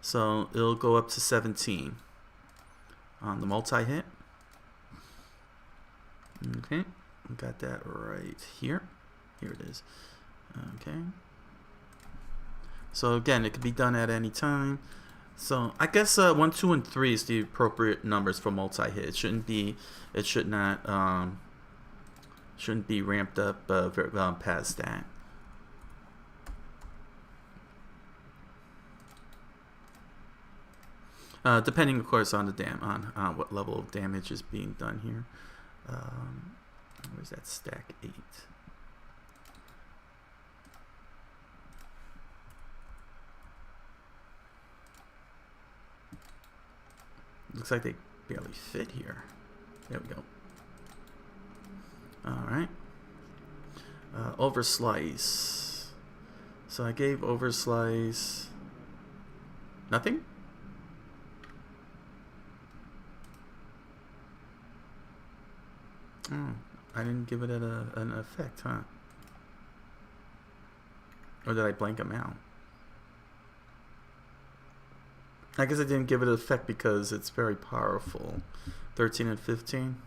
So it'll go up to 17 on the multi-hit. Okay, got that right here. Here it is. Okay. So again, it can be done at any time. So I guess 1, 2, and 3 is the appropriate numbers for multi-hit. It shouldn't be. It should not. Shouldn't be ramped up past that. Depending, of course, on the on what level of damage is being done here. Where's that stack 8? Looks like they barely fit here. There we go. Alright. Overslice. So I gave Overslice... nothing? Oh, I didn't give it an effect, huh? Or did I blank them out? I guess I didn't give it an effect because it's very powerful. 13 and 15.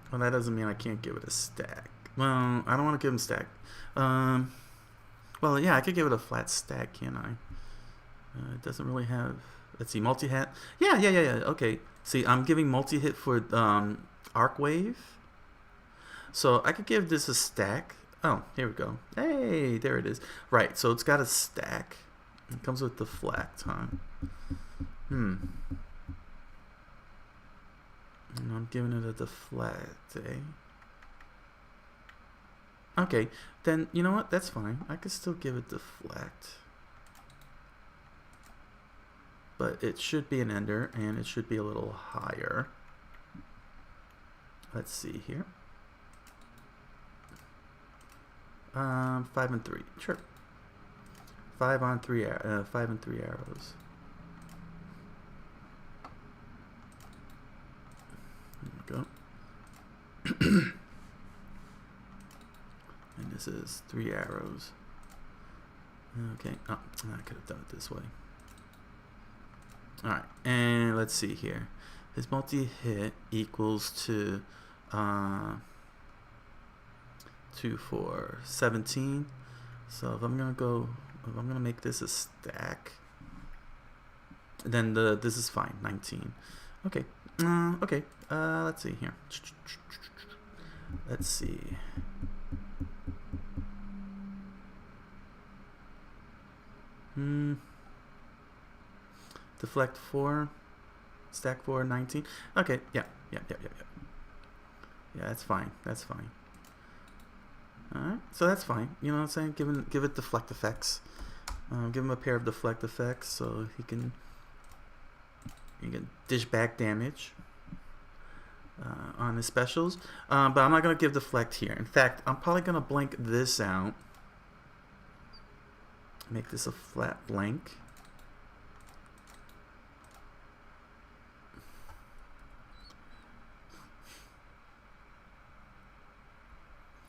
Well, that doesn't mean I can't give it a stack. Well, I don't want to give him stack. Well, yeah, I could give it a flat stack, can't I? It doesn't really have... let's see, multi-hit. Yeah. Okay. See, I'm giving multi-hit for Arc Wave. So I could give this a stack. Oh, here we go. Hey, there it is. Right, so it's got a stack. It comes with Deflect, huh? And I'm giving it a Deflect, eh? Okay, then, you know what? That's fine. I could still give it Deflect. But it should be an Ender, and it should be a little higher. Let's see here. 5 and 3. Sure. 5 and 3 arrows. There we go. And this is 3 arrows. Okay. Oh, I could have done it this way. Alright, and let's see here. His multi-hit equals to 2, 4, 17. So if I'm gonna make this a stack, then this is fine. 19. Okay. Okay. Let's see here. Let's see. Deflect 4, stack 4, 19. Okay, yeah. Yeah, that's fine. That's fine. Alright, so that's fine. You know what I'm saying? Give it deflect effects. Give him a pair of deflect effects so he can dish back damage on his specials. But I'm not gonna give deflect here. In fact, I'm probably gonna blank this out. Make this a flat blank.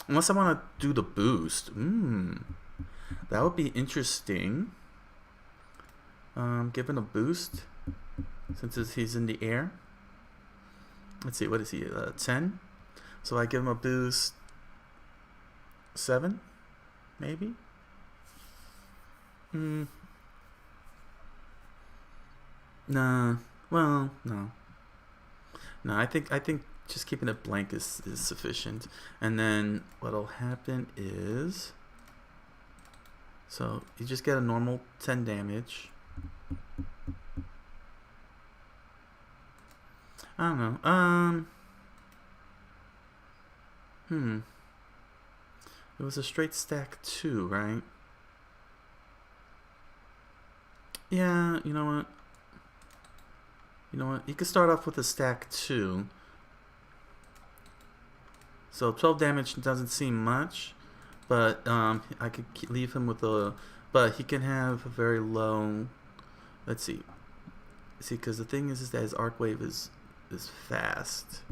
Unless I want to do the boost. That would be interesting. Give him a boost since he's in the air. Let's see, what is he? 10? So I give him a boost 7? Maybe? Nah. Well, no. No, I think just keeping it blank is sufficient. And then what'll happen is, so you just get a normal 10 damage. I don't know. It was a straight stack 2, right? Yeah, you know what? You could start off with a stack 2. So 12 damage doesn't seem much, but I could leave him with a, but he can have a very low, let's see, because the thing is that his Arc Wave is fast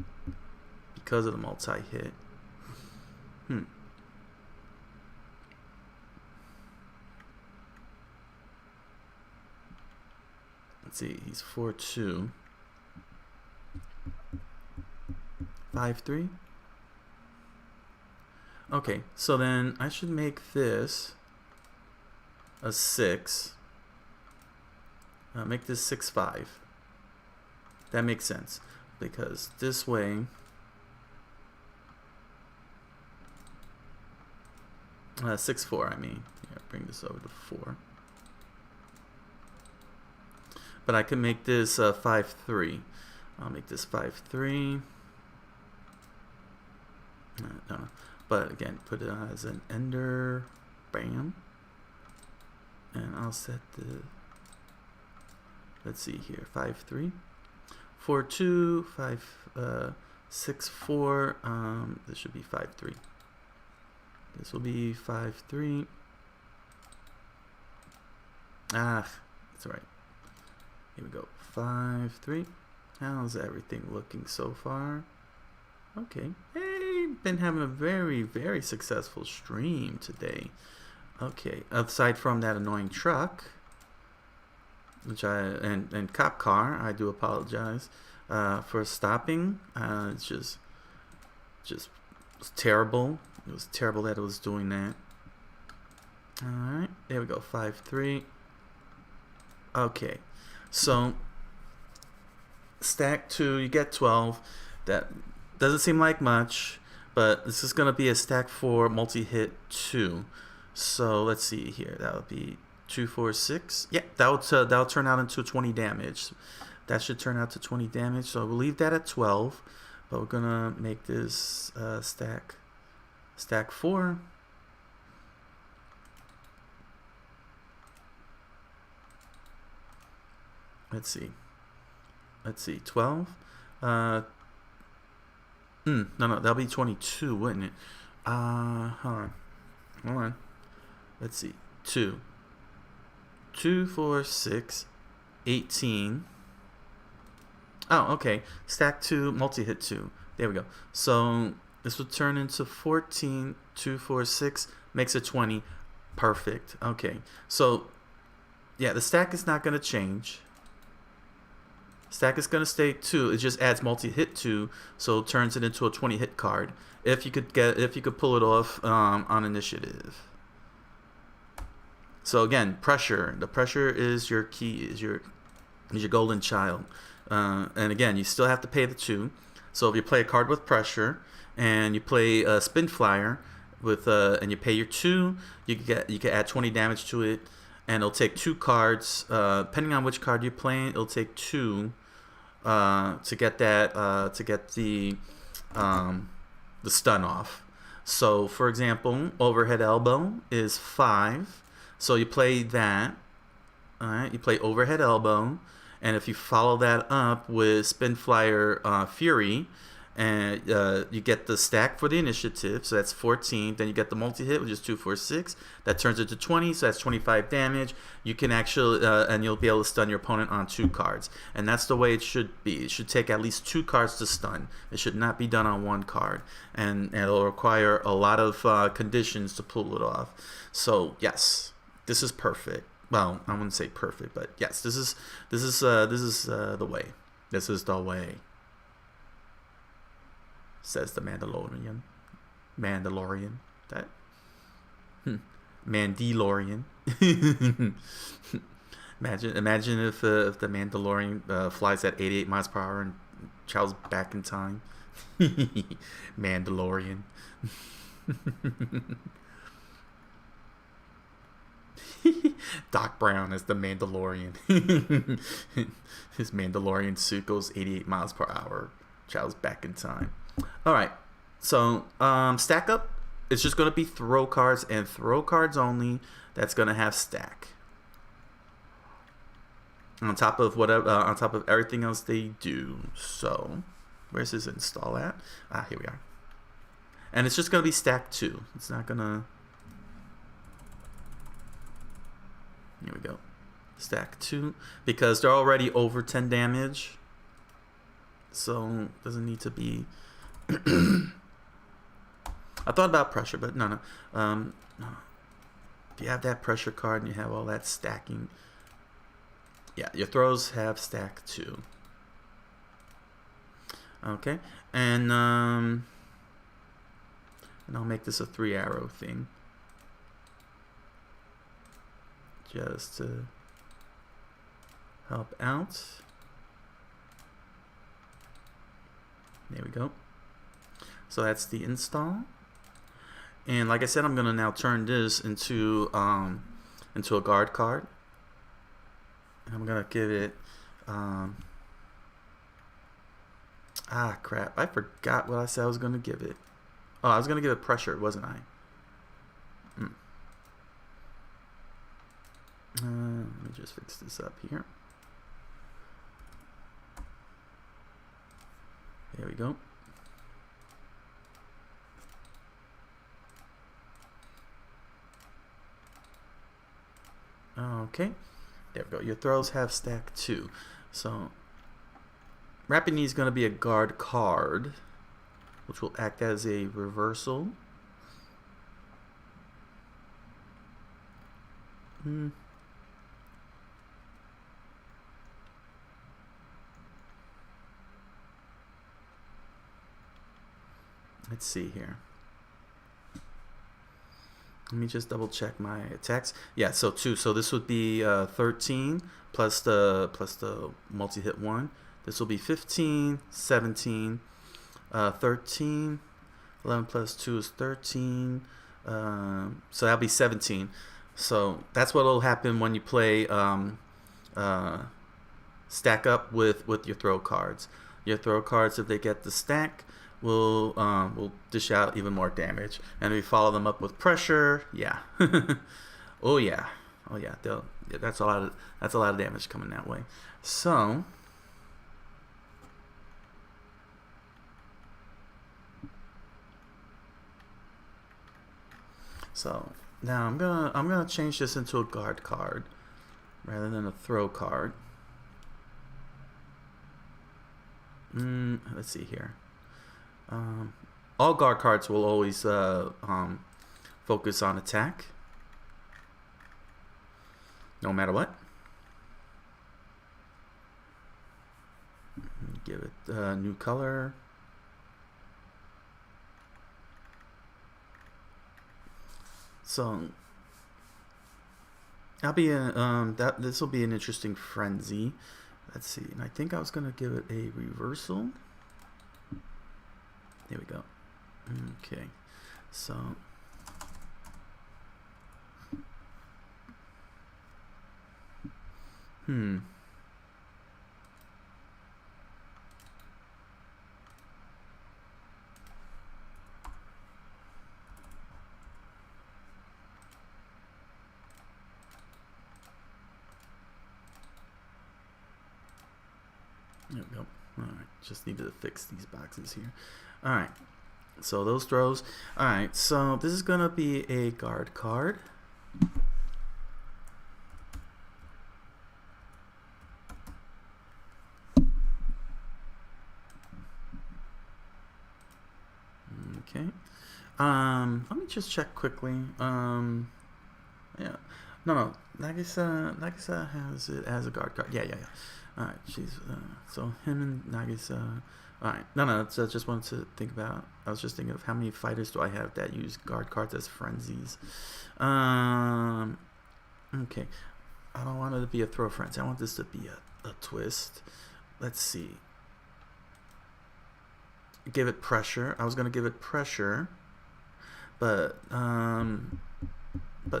because of the multi-hit. Let's see, he's 4-2. 5-3. Okay, so then I should make this a 6. Make this 6-5. That makes sense because this way, 6-4. I mean, yeah, bring this over to 4. But I can make this 5-3. I'll make this 5-3. No. But again, put it as an Ender. Bam. And I'll set let's see here, 5-3, 4-2, 6-4. This should be 5-3. This will be 5-3. Ah, that's right. Here we go. 5-3. How's everything looking so far? Okay. Hey, been having a very, very successful stream today. Okay. Aside from that annoying truck, which and cop car, I do apologize for stopping. It's just it was terrible. It was terrible that it was doing that. All right. There we go. 5-3. Okay. So stack 2, you get 12. That doesn't seem like much, but this is gonna be a stack 4 multi-hit 2. So let's see here. That would be 2, 4, 6. Yeah, that'll turn out into 20 damage. That should turn out to 20 damage. So we'll leave that at 12, but we're gonna make this stack 4. Let's see, 12. No, that'll be 22, wouldn't it? Hold on. Let's see, 2, 4, 6, 18. Oh, okay. Stack 2, multi-hit 2. There we go. So this would turn into 14, 2, 4, 6, makes it 20. Perfect. Okay. So yeah, the stack is not going to change. Stack is going to stay 2. It just adds multi-hit 2, so it turns it into a 20-hit card. If you could pull it off on initiative. So again, pressure. The pressure is your key, is your golden child. And again, you still have to pay the 2. So if you play a card with pressure and you play a spin flyer with and you pay your 2, you can add 20 damage to it. And it'll take 2 cards, depending on which card you're playing. It'll take 2 to get that the stun off. So, for example, overhead elbow is 5. So you play that. All right, you play overhead elbow, and if you follow that up with spin flyer fury, and you get the stack for the initiative, so that's 14. Then you get the multi-hit, which is 2, 4, 6. That turns into 20, so that's 25 damage. You can actually, and you'll be able to stun your opponent on 2 cards. And that's the way it should be. It should take at least 2 cards to stun. It should not be done on 1 card. And it'll require a lot of conditions to pull it off. So yes, this is perfect. Well, I wouldn't say perfect, but yes, this is the way. This is the way. Says the Mandalorian. That Mandalorian. Imagine if the Mandalorian flies at 88 miles per hour and travels back in time. Mandalorian. Doc Brown is the Mandalorian. His Mandalorian suit goes 88 miles per hour, travels back in time. All right, so stack up. It's just going to be throw cards and throw cards only. That's going to have stack on top of whatever, on top of everything else they do. So, where's this install at? Here we are. And it's just going to be stack 2. It's not going to. Here we go. Stack 2 because they're already over 10 damage. So it doesn't need to be. I thought about pressure, but no. No. If you have that pressure card and you have all that stacking, yeah, your throws have stack 2. Okay, and I'll make this a 3-arrow thing, just to help out. There we go. So that's the install. And like I said, I'm gonna now turn this into a guard card. And I'm gonna give it crap. I forgot what I said I was gonna give it. Oh, I was gonna give it pressure, wasn't I? Let me just fix this up here. There we go. Okay, there we go. Your throws have stack 2. So Rapid Knee is going to be a guard card, which will act as a reversal. Let's see here. Let me just double check my attacks. Yeah, so 2. So this would be 13 plus the multi-hit 1. This will be 15, 17, 13. 11 plus 2 is 13. So that'll be 17. So that's what will happen when you play stack up with your throw cards. Your throw cards, if they get the stack, will dish out even more damage. And we follow them up with pressure. Yeah. Oh yeah. That's a lot of damage coming that way. So now I'm gonna change this into a guard card rather than a throw card. Let's see here. All guard cards will always focus on attack, no matter what. Give it a new color. So I'll be this will be an interesting frenzy. Let's see. And I think I was gonna give it a reversal. There we go. Okay. So there we go. Alright, just needed to fix these boxes here. Alright, so those throws. Alright, so this is going to be a guard card. Okay. Let me just check quickly. Yeah. No. Nagisa has it as a guard card. Yeah. Alright, so him and Nagisa. Alright, no, so I just wanted to think about. I was just thinking of how many fighters do I have that use guard cards as frenzies. Okay, I don't want it to be a throw frenzy. I want this to be a twist. Let's see. Give it pressure. I was gonna give it pressure, but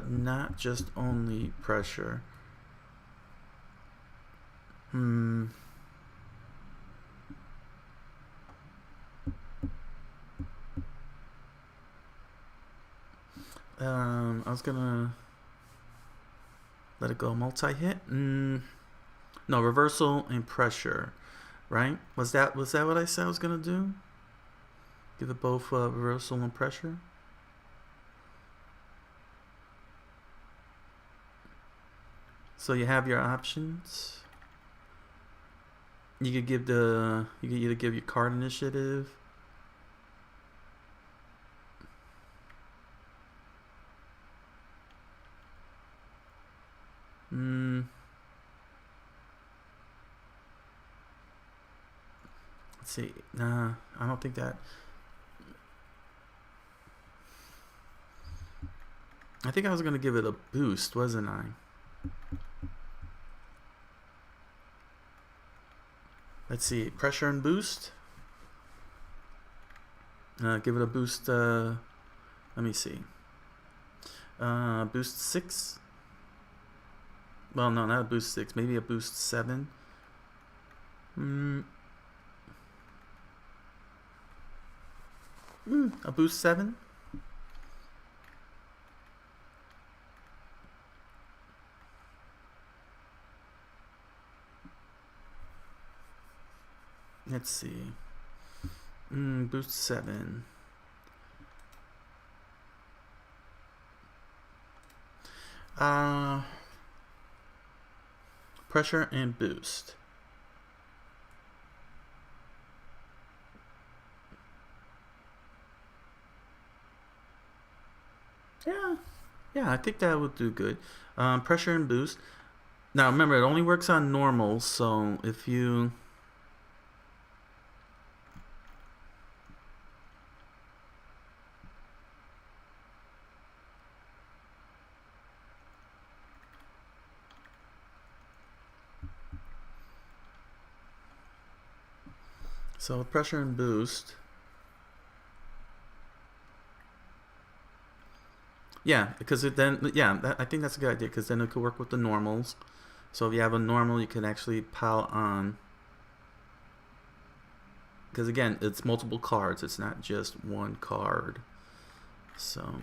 not just only pressure. I was gonna let it go multi-hit. No, reversal and pressure, right? Was that what I said I was gonna do? Give it both reversal and pressure. So you have your options. You could either give your card initiative. Let's see. Nah, I don't think that. I think I was gonna give it a boost, wasn't I? Let's see, pressure and boost. Give it a boost. Let me see. Boost 6. Well, no, not a boost 6. Maybe a boost 7. A boost 7. Let's see. Boost 7. Pressure and boost. Yeah, I think that would do good. Pressure and boost. Now remember, it only works on normals, so if you... So pressure and boost. Yeah, because it then, yeah, I think that's a good idea, because then it could work with the normals. So if you have a normal, you can actually pile on. Because again, it's multiple cards. It's not just one card. So.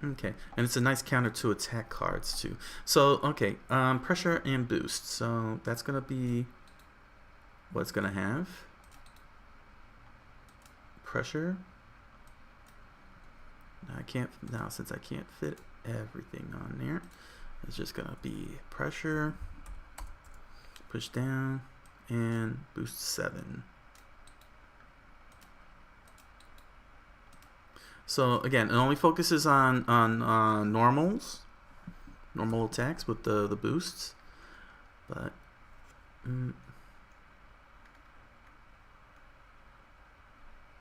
Okay, and it's a nice counter to attack cards too. So, okay, pressure and boost. So that's gonna be what it's gonna have. Pressure. Now since I can't fit everything on there, it's just gonna be pressure, push down, and boost 7. So again, it only focuses on normal attacks with the boosts, but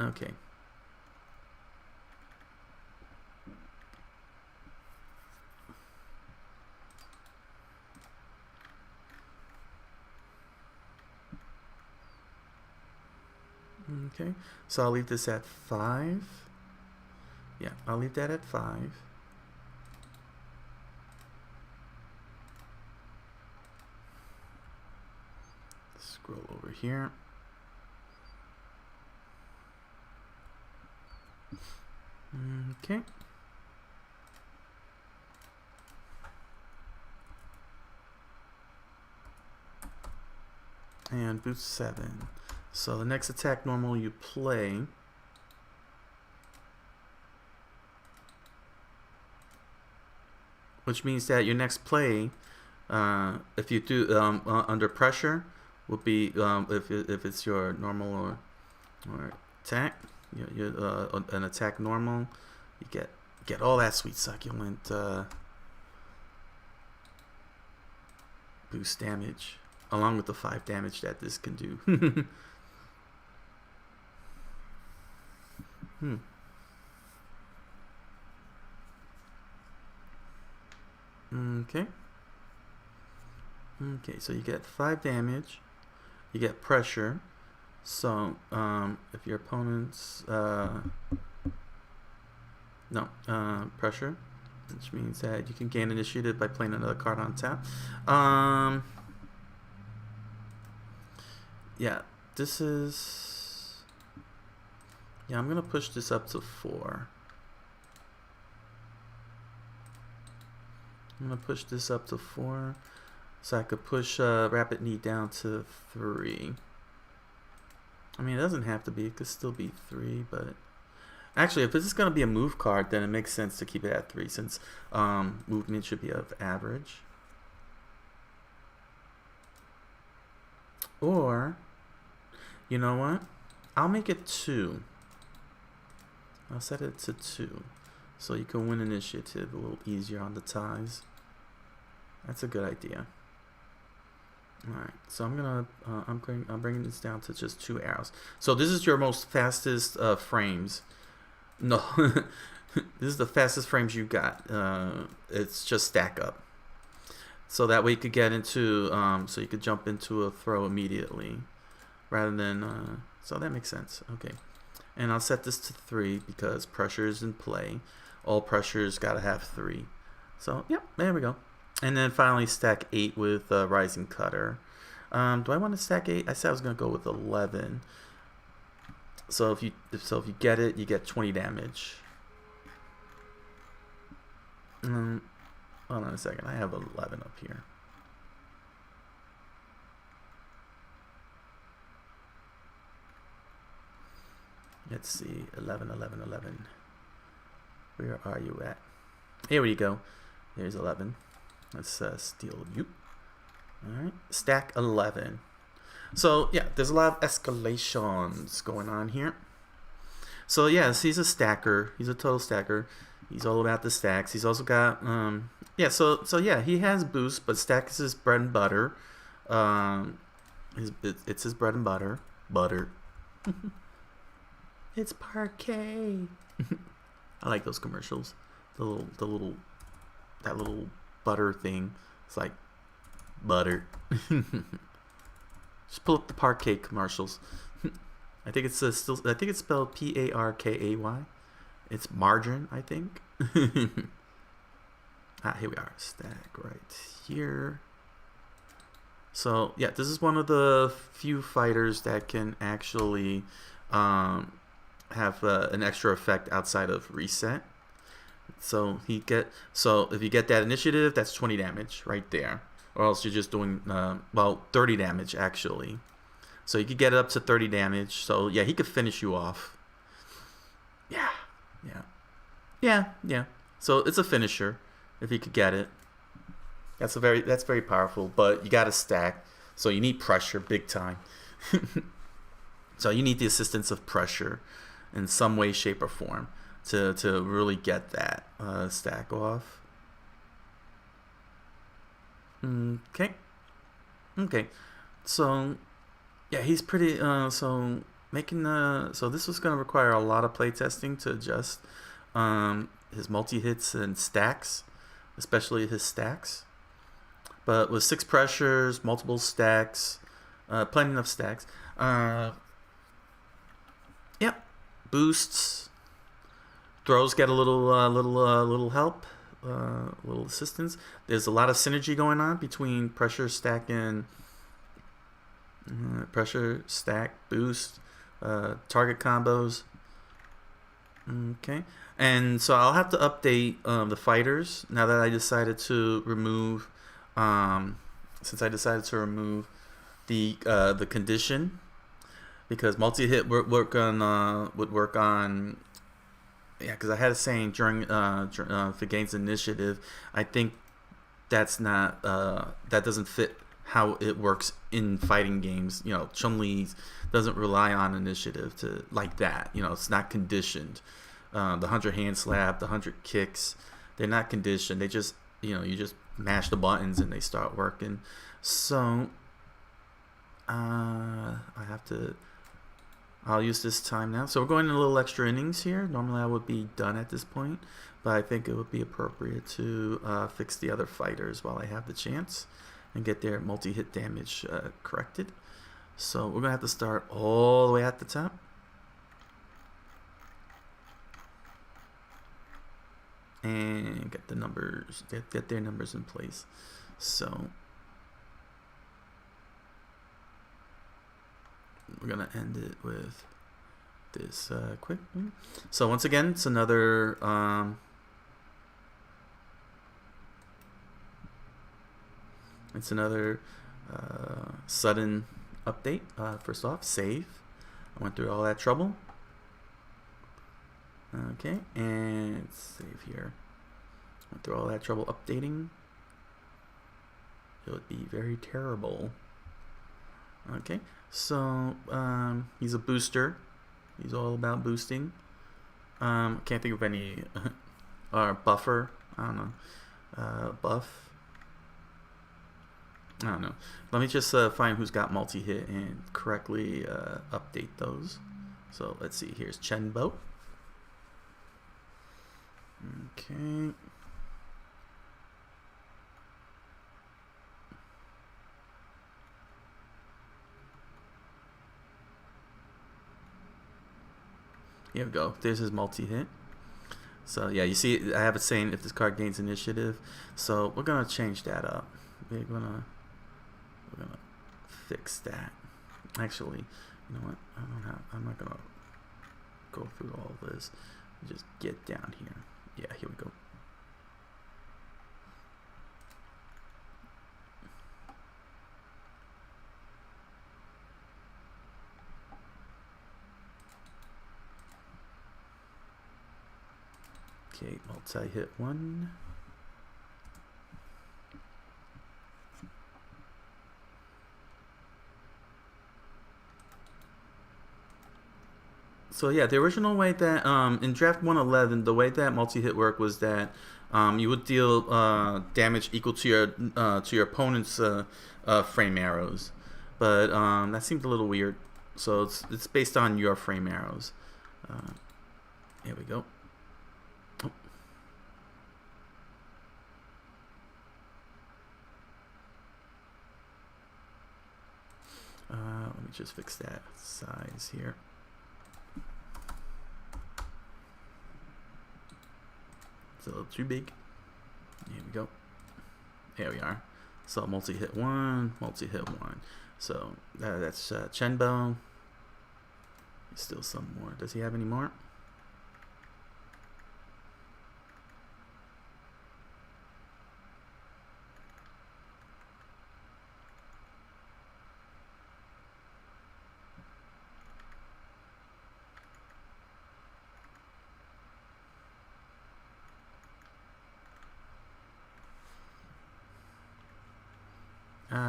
okay. Okay, so I'll leave this at 5. Yeah, I'll leave that at 5. Scroll over here. Okay. And boost 7. So the next attack normal you play, which means that your next play, if you do under pressure, will be if it's your normal or attack, an attack normal, you get all that sweet succulent boost damage, along with the 5 damage that this can do. Okay. Okay, so you get 5 damage. You get pressure. So, if your opponent's pressure, which means that you can gain initiative by playing another card on tap. Yeah, this is... Yeah, I'm gonna push this up to 4. I'm gonna push this up to 4, so I could push Rapid Knee down to 3. I mean, it doesn't have to be; it could still be 3. But actually, if this is gonna be a move card, then it makes sense to keep it at 3, since movement should be of average. Or, you know what? I'll make it 2. I'll set it to 2. So you can win initiative a little easier on the ties. That's a good idea. All right, so I'm bringing this down to just 2 arrows. So this is your most fastest frames. No, this is the fastest frames you got. It's just stack up. So that way you could get into, so you could jump into a throw immediately, rather than. So that makes sense. Okay, and I'll set this to 3 because pressure is in play. All pressures gotta have 3. So, yep, there we go. And then finally stack 8 with Rising Cutter. Do I want to stack 8? I said I was gonna go with 11. So if you get it, you get 20 damage. hold on a second. I have 11 up here. Let's see, 11, 11, 11. Where are you at? Here we go. Here's 11. Let's steal you. All right, stack 11. So yeah, there's a lot of escalations going on here. So yes, he's a stacker. He's a total stacker. He's all about the stacks. He's also got yeah. So yeah, he has boost, but stack is his bread and butter. It's his bread and butter. Butter. It's parquet. I like those commercials. That little butter thing. It's like butter. Just pull up the parquet commercials. I think it's still. I think it's spelled P-A-R-K-A-Y. It's margarine, I think. Here we are. Stack right here. So yeah, this is one of the few fighters that can actually have an extra effect outside of reset. So if you get that initiative, that's 20 damage right there. Or else you're just doing well, 30 damage actually. So you could get it up to 30 damage. So yeah, he could finish you off. Yeah. So it's a finisher if he could get it. That's very powerful. But you got to stack. So you need pressure big time. So you need the assistance of pressure in some way, shape, or form to really get that stack off. Okay. So yeah, he's pretty. So this was gonna require a lot of playtesting to adjust his multi-hits and stacks, especially his stacks. But with 6 pressures, multiple stacks, plenty enough stacks. Yeah, boosts, throws get a little help, little assistance. There's a lot of synergy going on between pressure, stack, and pressure, stack, boost, target combos. Okay, and so I'll have to update the fighters now that I decided to remove. Since I decided to remove the condition, because multi-hit would work on. Yeah, because I had a saying during if it gains initiative, I think that's not that doesn't fit how it works in fighting games. You know, Chun-Li doesn't rely on initiative to like that. You know, it's not conditioned. The 100 hand slap, the 100 kicks, they're not conditioned. They just, you know, you just mash the buttons and they start working. So I'll use this time now. So we're going in a little extra innings here. Normally I would be done at this point, but I think it would be appropriate to fix the other fighters while I have the chance and get their multi-hit damage corrected. So we're gonna have to start all the way at the top. And get the numbers, get their numbers in place. So we're gonna end it with this quick. So once again, it's another sudden update. First off, save. I went through all that trouble. Okay, and save here. Went through all that trouble updating. It would be very terrible. Okay, so he's a booster. He's all about boosting. Can't think of any or buffer. I don't know. Buff. I don't know. Let me just find who's got multi-hit and correctly update those. So let's see. Here's Chenbo. Okay. Here we go. There's his multi-hit. So yeah, you see I have it saying if this card gains initiative. So we're gonna change that up. We're gonna fix that. Actually, you know what? I'm not gonna go through all this. Just get down here. Yeah, here we go. Okay, multi-hit 1. So yeah, the original way that in draft 111, the way that multi-hit worked was that you would deal damage equal to your opponent's frame arrows, but that seemed a little weird. So it's based on your frame arrows. Here we go. Oh. Let me just fix that size here. It's a little too big. Here we go. Here we are. So multi-hit 1, multi-hit 1. So that's Chenbo. Still some more. Does he have any more?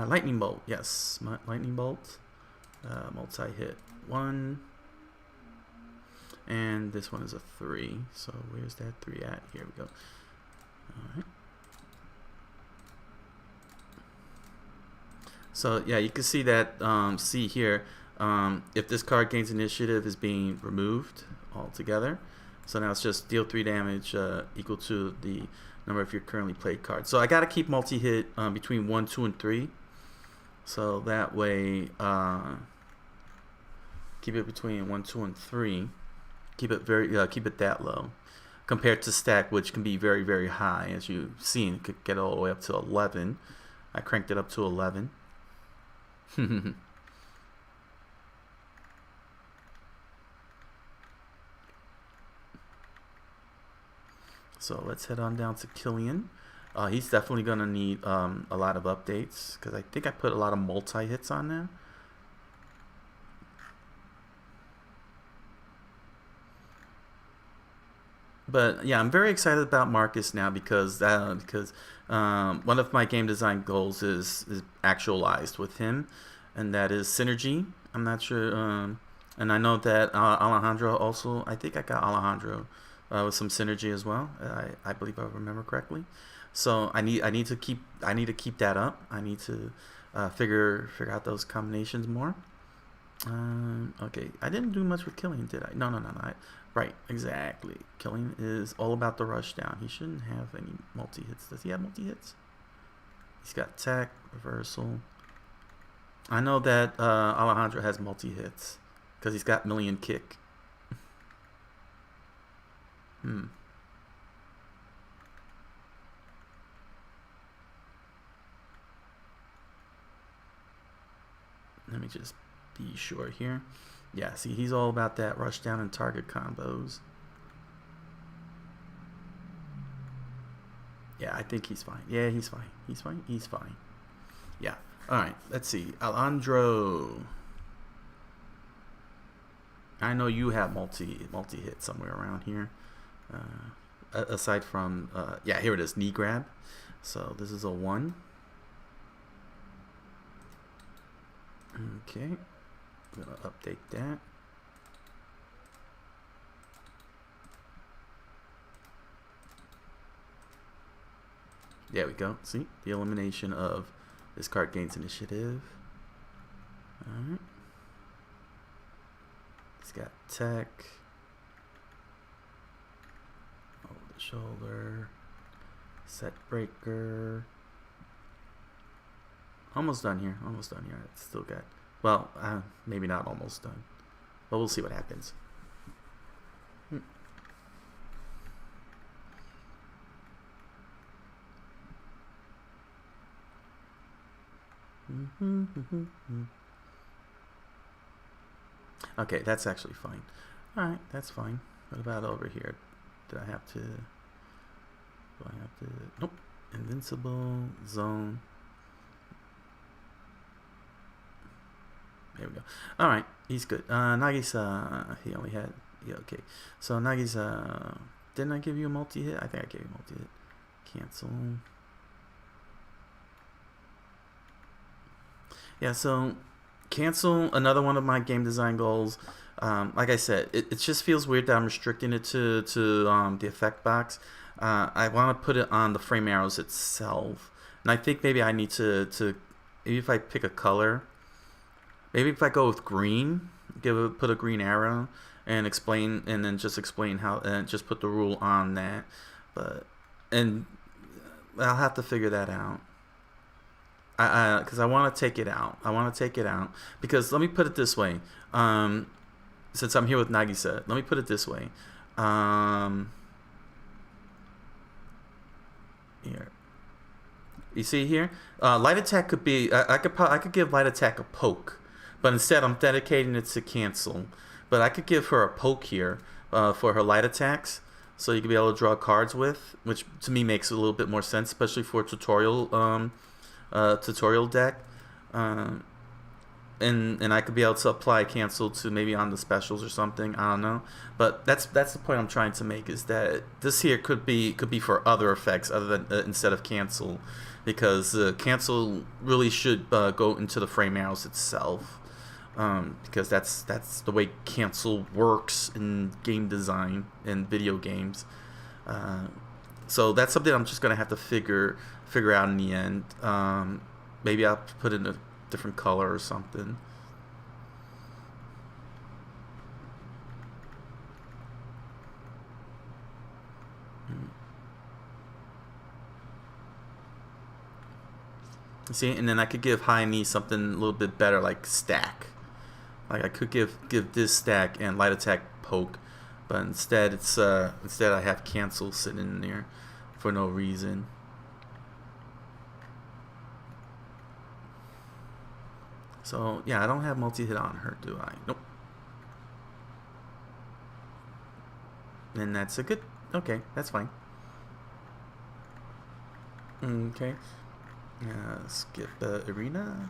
Lightning Bolt, yes. Lightning Bolt. Multi-hit 1. And this one is a 3. So where's that 3 at? Here we go. Alright. So yeah, you can see that, see here, if this card gains initiative is being removed altogether. So now it's just deal 3 damage equal to the number of your currently played cards. So I got to keep multi-hit between 1, 2, and 3. So that way, keep it between 1, 2, and 3. Keep it keep it that low, compared to stack, which can be very, very high. As you've seen, it could get all the way up to 11. I cranked it up to 11. So let's head on down to Killian. He's definitely going to need a lot of updates, because I think I put a lot of multi-hits on there. But yeah, I'm very excited about Marcus now because one of my game design goals is actualized with him, and that is synergy. I'm not sure, and I know that Alejandro also. I think I got Alejandro with some synergy as well. I believe I remember correctly. So I need to keep that up. I need to figure out those combinations more. Okay, I didn't do much with Killian, did I? No. Right, exactly. Killian is all about the rush down. He shouldn't have any multi-hits. Does he have multi-hits? He's got tech, reversal. I know that Alejandro has multi-hits because he's got million kick. Let me just be sure here. Yeah, see, he's all about that rush down and target combos. Yeah, I think he's fine. Yeah, he's fine. He's fine. Yeah. All right, let's see. Alejandro. I know you have multi-hit somewhere around here. Aside from, yeah, here it is, knee grab. So this is a 1. Okay. I'm going to update that. There we go. See? The elimination of this card gains initiative. Alright. It's got tech. Over the shoulder. Set breaker. Almost done here. It's still got... Well, maybe not almost done. But we'll see what happens. Okay, that's actually fine. Alright, that's fine. What about over here? Do I have to... Nope. Invincible. Zone. There we go. All right, he's good. Nagisa, he only had... Yeah, okay. So Nagisa Didn't I give you a multi-hit? I think I gave you a multi-hit. Cancel. Yeah, so cancel another one of my game design goals. Like I said, it just feels weird that I'm restricting it to the effect box. I want to put it on the frame arrows itself, and I think maybe I need to maybe if I pick a color, maybe if I go with green, put a green arrow and explain, and then just explain how, and just put the rule on that. And I'll have to figure that out. Because I want to take it out. Because let me put it this way. Since I'm here with Nagisa, let me put it this way. Here. You see here? Light attack could be. I could give light attack a poke, but instead I'm dedicating it to cancel. But I could give her a poke here for her light attacks, so you could be able to draw cards with, which to me makes a little bit more sense, especially for a tutorial deck. And I could be able to apply cancel to maybe on the specials or something. I don't know, but that's the point I'm trying to make, is that this here could be for other effects other than instead of cancel, because cancel really should go into the frame arrows itself, because that's the way cancel works in game design and video games. So that's something I'm just gonna have to figure out in the end. Maybe I'll put in a different color or something. See, and then I could give high knee something a little bit better, like stack. Like I could give this stack and light attack poke, but instead I have cancel sitting in there for no reason. So yeah, I don't have multi-hit on her, do I? Nope. And that's a good. Okay, that's fine. Okay. Skip arena.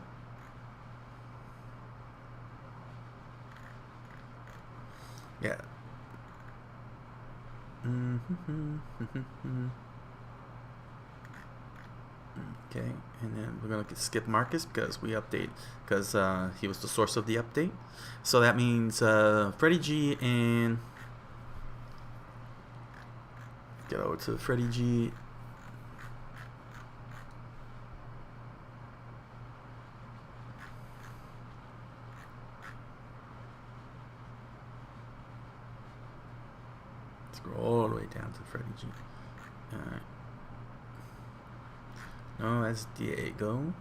Yeah. Okay, and then we're gonna skip Marcus because we update, because he was the source of the update. So that means Freddie G and get over to Freddie G. Scroll all the way down to Freddie G. All right. No, that's Diego.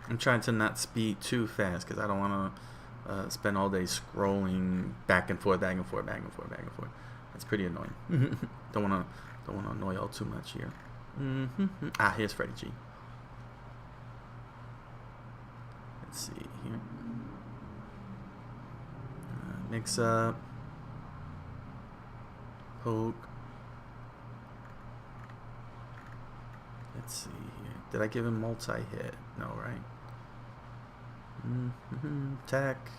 I'm trying to not speed too fast because I don't want to spend all day scrolling back and forth. That's pretty annoying. Don't want to annoy y'all too much here. Here's Freddie G. Let's see here. Mix up, poke. Let's see here. Did I give him multi-hit? No, right? Attack,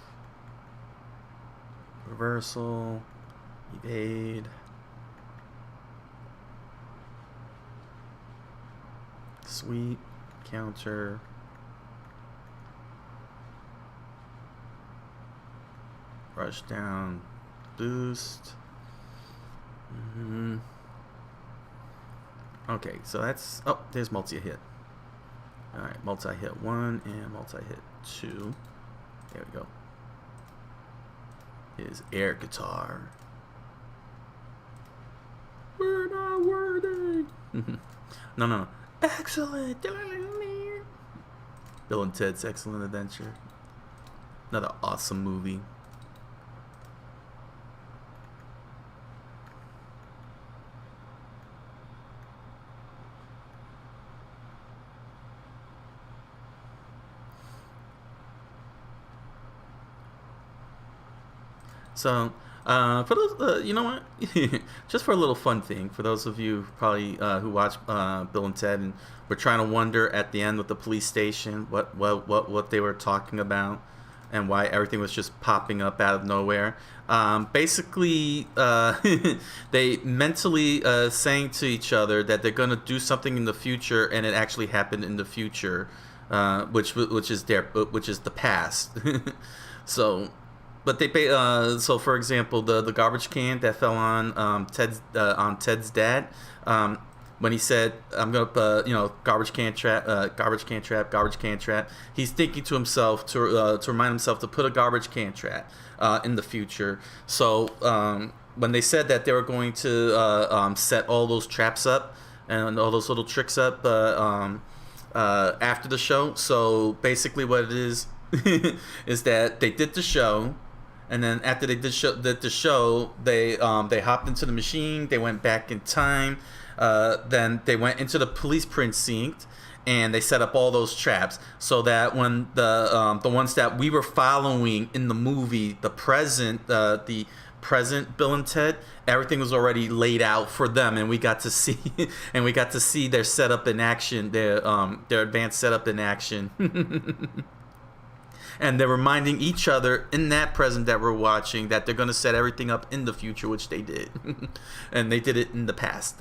reversal, evade, sweep, counter. Rush down, boost. Okay, so that's. Oh, there's multi-hit. Alright, multi-hit 1 and multi-hit 2. There we go. His air guitar. We're not worthy. No. Excellent. Bill and Ted's Excellent Adventure. Another awesome movie. So For those, you know what? Just for a little fun thing, for those of you probably who watch Bill and Ted and were trying to wonder at the end with the police station what they were talking about and why everything was just popping up out of nowhere. Basically, they mentally saying to each other that they're gonna do something in the future, and it actually happened in the future, which is the past. So. But they pay. So, for example, the garbage can that fell on Ted's dad, when he said, "I'm gonna, garbage can trap, garbage can trap, garbage can trap." He's thinking to himself to remind himself to put a garbage can trap in the future. So when they said that they were going to set all those traps up and all those little tricks up after the show, so basically what it is is that they did the show. And then after they did the show, they hopped into the machine. They went back in time. Then they went into the police precinct, and they set up all those traps so that when the ones that we were following in the movie, the present Bill and Ted, everything was already laid out for them, and we got to see their setup in action, their advanced setup in action. And they're reminding each other in that present that we're watching that they're going to set everything up in the future, which they did. And they did it in the past.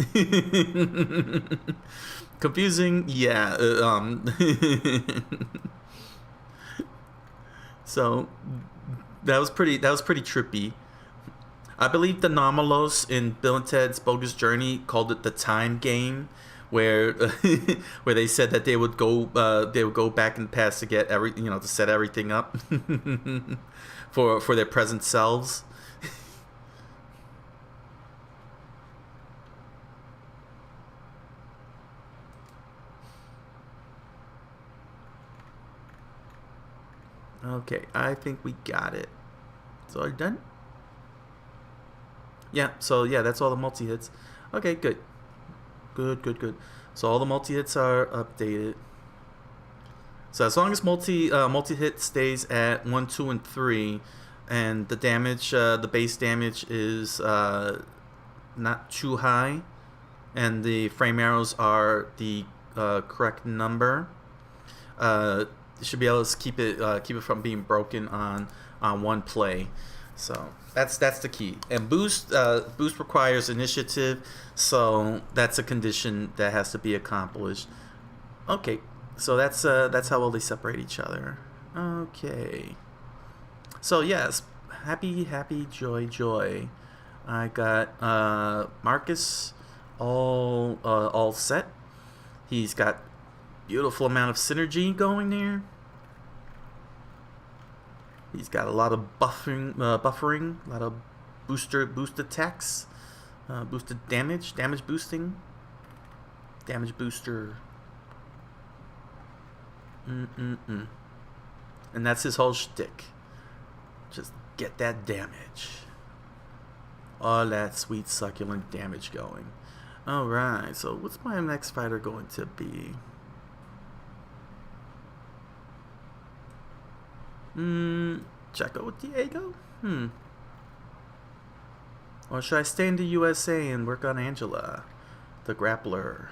Confusing? Yeah. So that was pretty trippy. I believe the Nomalos in Bill and Ted's Bogus Journey called it the time game, where where they said that they would go back in the past to get to set everything up for their present selves. Okay, I think we got it. So are you done? Yeah. So yeah, that's all the multi hits. Okay, good. Good. So all the multi-hits are updated. So as long as multi-hit stays at 1, 2, and 3, and the damage, the base damage is not too high, and the frame arrows are the correct number, you should be able to keep it from being broken on one play. So that's the key. And boost requires initiative, so that's a condition that has to be accomplished. Okay, so that's how well they separate each other. Okay. So yes, happy joy. I got Marcus all set. He's got beautiful amount of synergy going there. He's got a lot of buffering, a lot of boost attacks, boosted damage boosting, damage booster. And that's his whole shtick. Just get that damage. All that sweet succulent damage going. Alright, so what's my next fighter going to be? Checo with Diego? Or should I stay in the USA and work on Angela, the grappler?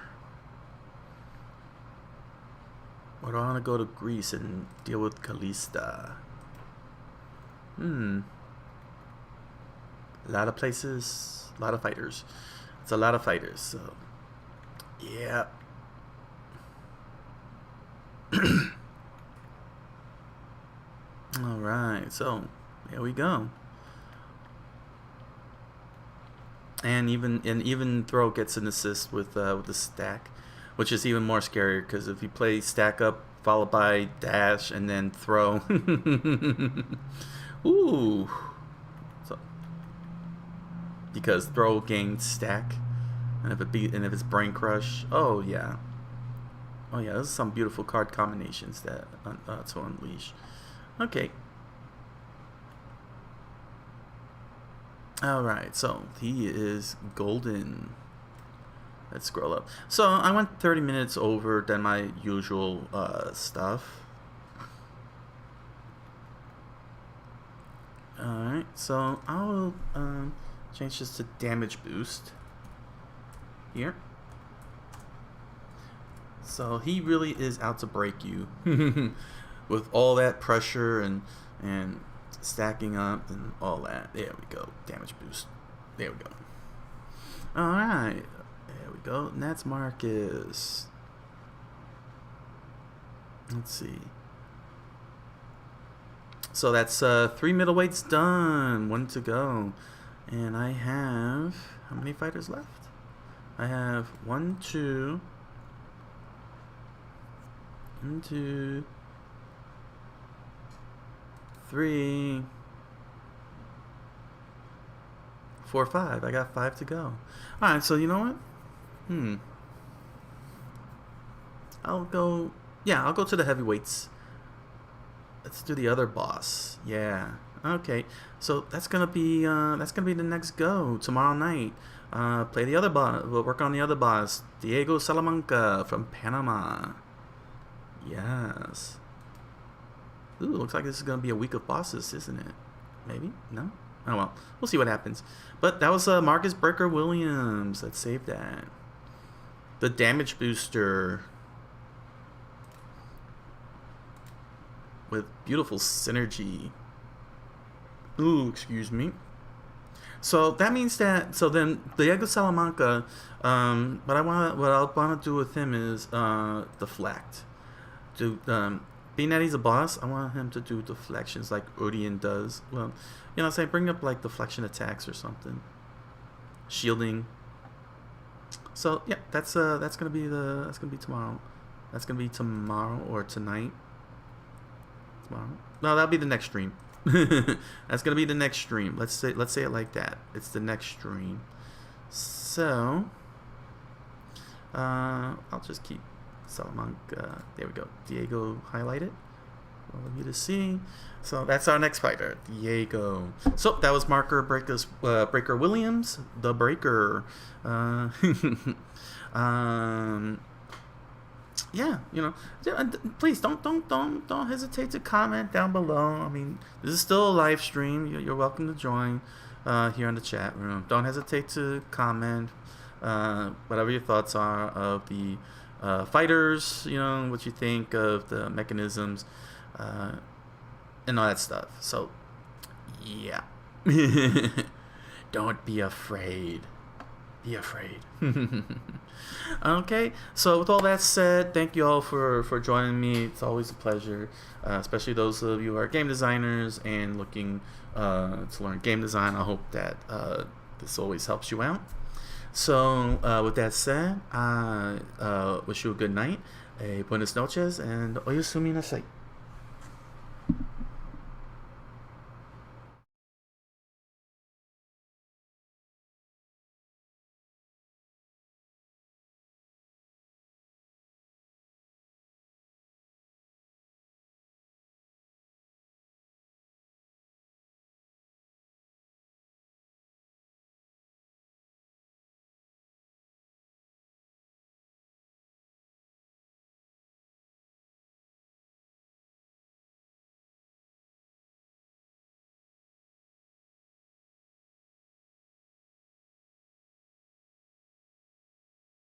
Or do I want to go to Greece and deal with Kalista? A lot of places, a lot of fighters. It's a lot of fighters, so yeah. Alright, so here we go. And even throw gets an assist with the stack, which is even more scary because if you play stack up followed by dash and then throw, ooh, so because throw gains stack, and if it's brain crush, oh yeah, those are some beautiful card combinations that to unleash. Okay. Alright, so he is golden. Let's scroll up. So I went 30 minutes over than my usual stuff. Alright. Alright, so I'll change this to damage boost here. So he really is out to break you with all that pressure and stacking up and all that. There we go. Damage boost. There we go. Alright. There we go. And that's Marcus. Let's see. So that's 3 middleweights done. 1 to go. And I have... How many fighters left? I have 1, 2... 1, 2... 3... 4, 5. I got 5 to go. Alright, so you know what? I'll go to the heavyweights. Let's do the other boss. Yeah. Okay. So that's gonna be the next go tomorrow night. Play the other boss. We'll work on the other boss, Diego Salamanca from Panama. Yes. Ooh, looks like this is gonna be a week of bosses, isn't it? Maybe? No? Oh well. We'll see what happens. But that was Marcus Breaker Williams. Let's save that. The damage booster. With beautiful synergy. Ooh, excuse me. So that means that then Diego Salamanca, what I want to do with him is deflect. Being that he's a boss, I want him to do deflections like Odian does. Well, you know, say bring up like deflection attacks or something. Shielding. So yeah, that's gonna be tomorrow. That's gonna be tomorrow or tonight. Tomorrow? No, that'll be the next stream. That's gonna be the next stream. Let's say it like that. It's the next stream. So I'll just keep Salamanca. There we go. Diego highlighted. All of you to see. So that's our next fighter, Diego. So that was Breaker Williams, the Breaker. Yeah, you know, please don't hesitate to comment down below. I mean, this is still a live stream. You're welcome to join here in the chat room. Don't hesitate to comment whatever your thoughts are of the fighters. You know, what you think of the mechanisms and all that stuff. So, yeah, don't be afraid. Be afraid. Okay, so with all that said, thank you all for joining me. It's always a pleasure, especially those of you who are game designers and looking to learn game design. I hope that this always helps you out. So with that said, I wish you a good night, buenas noches, and oyasumi nasai.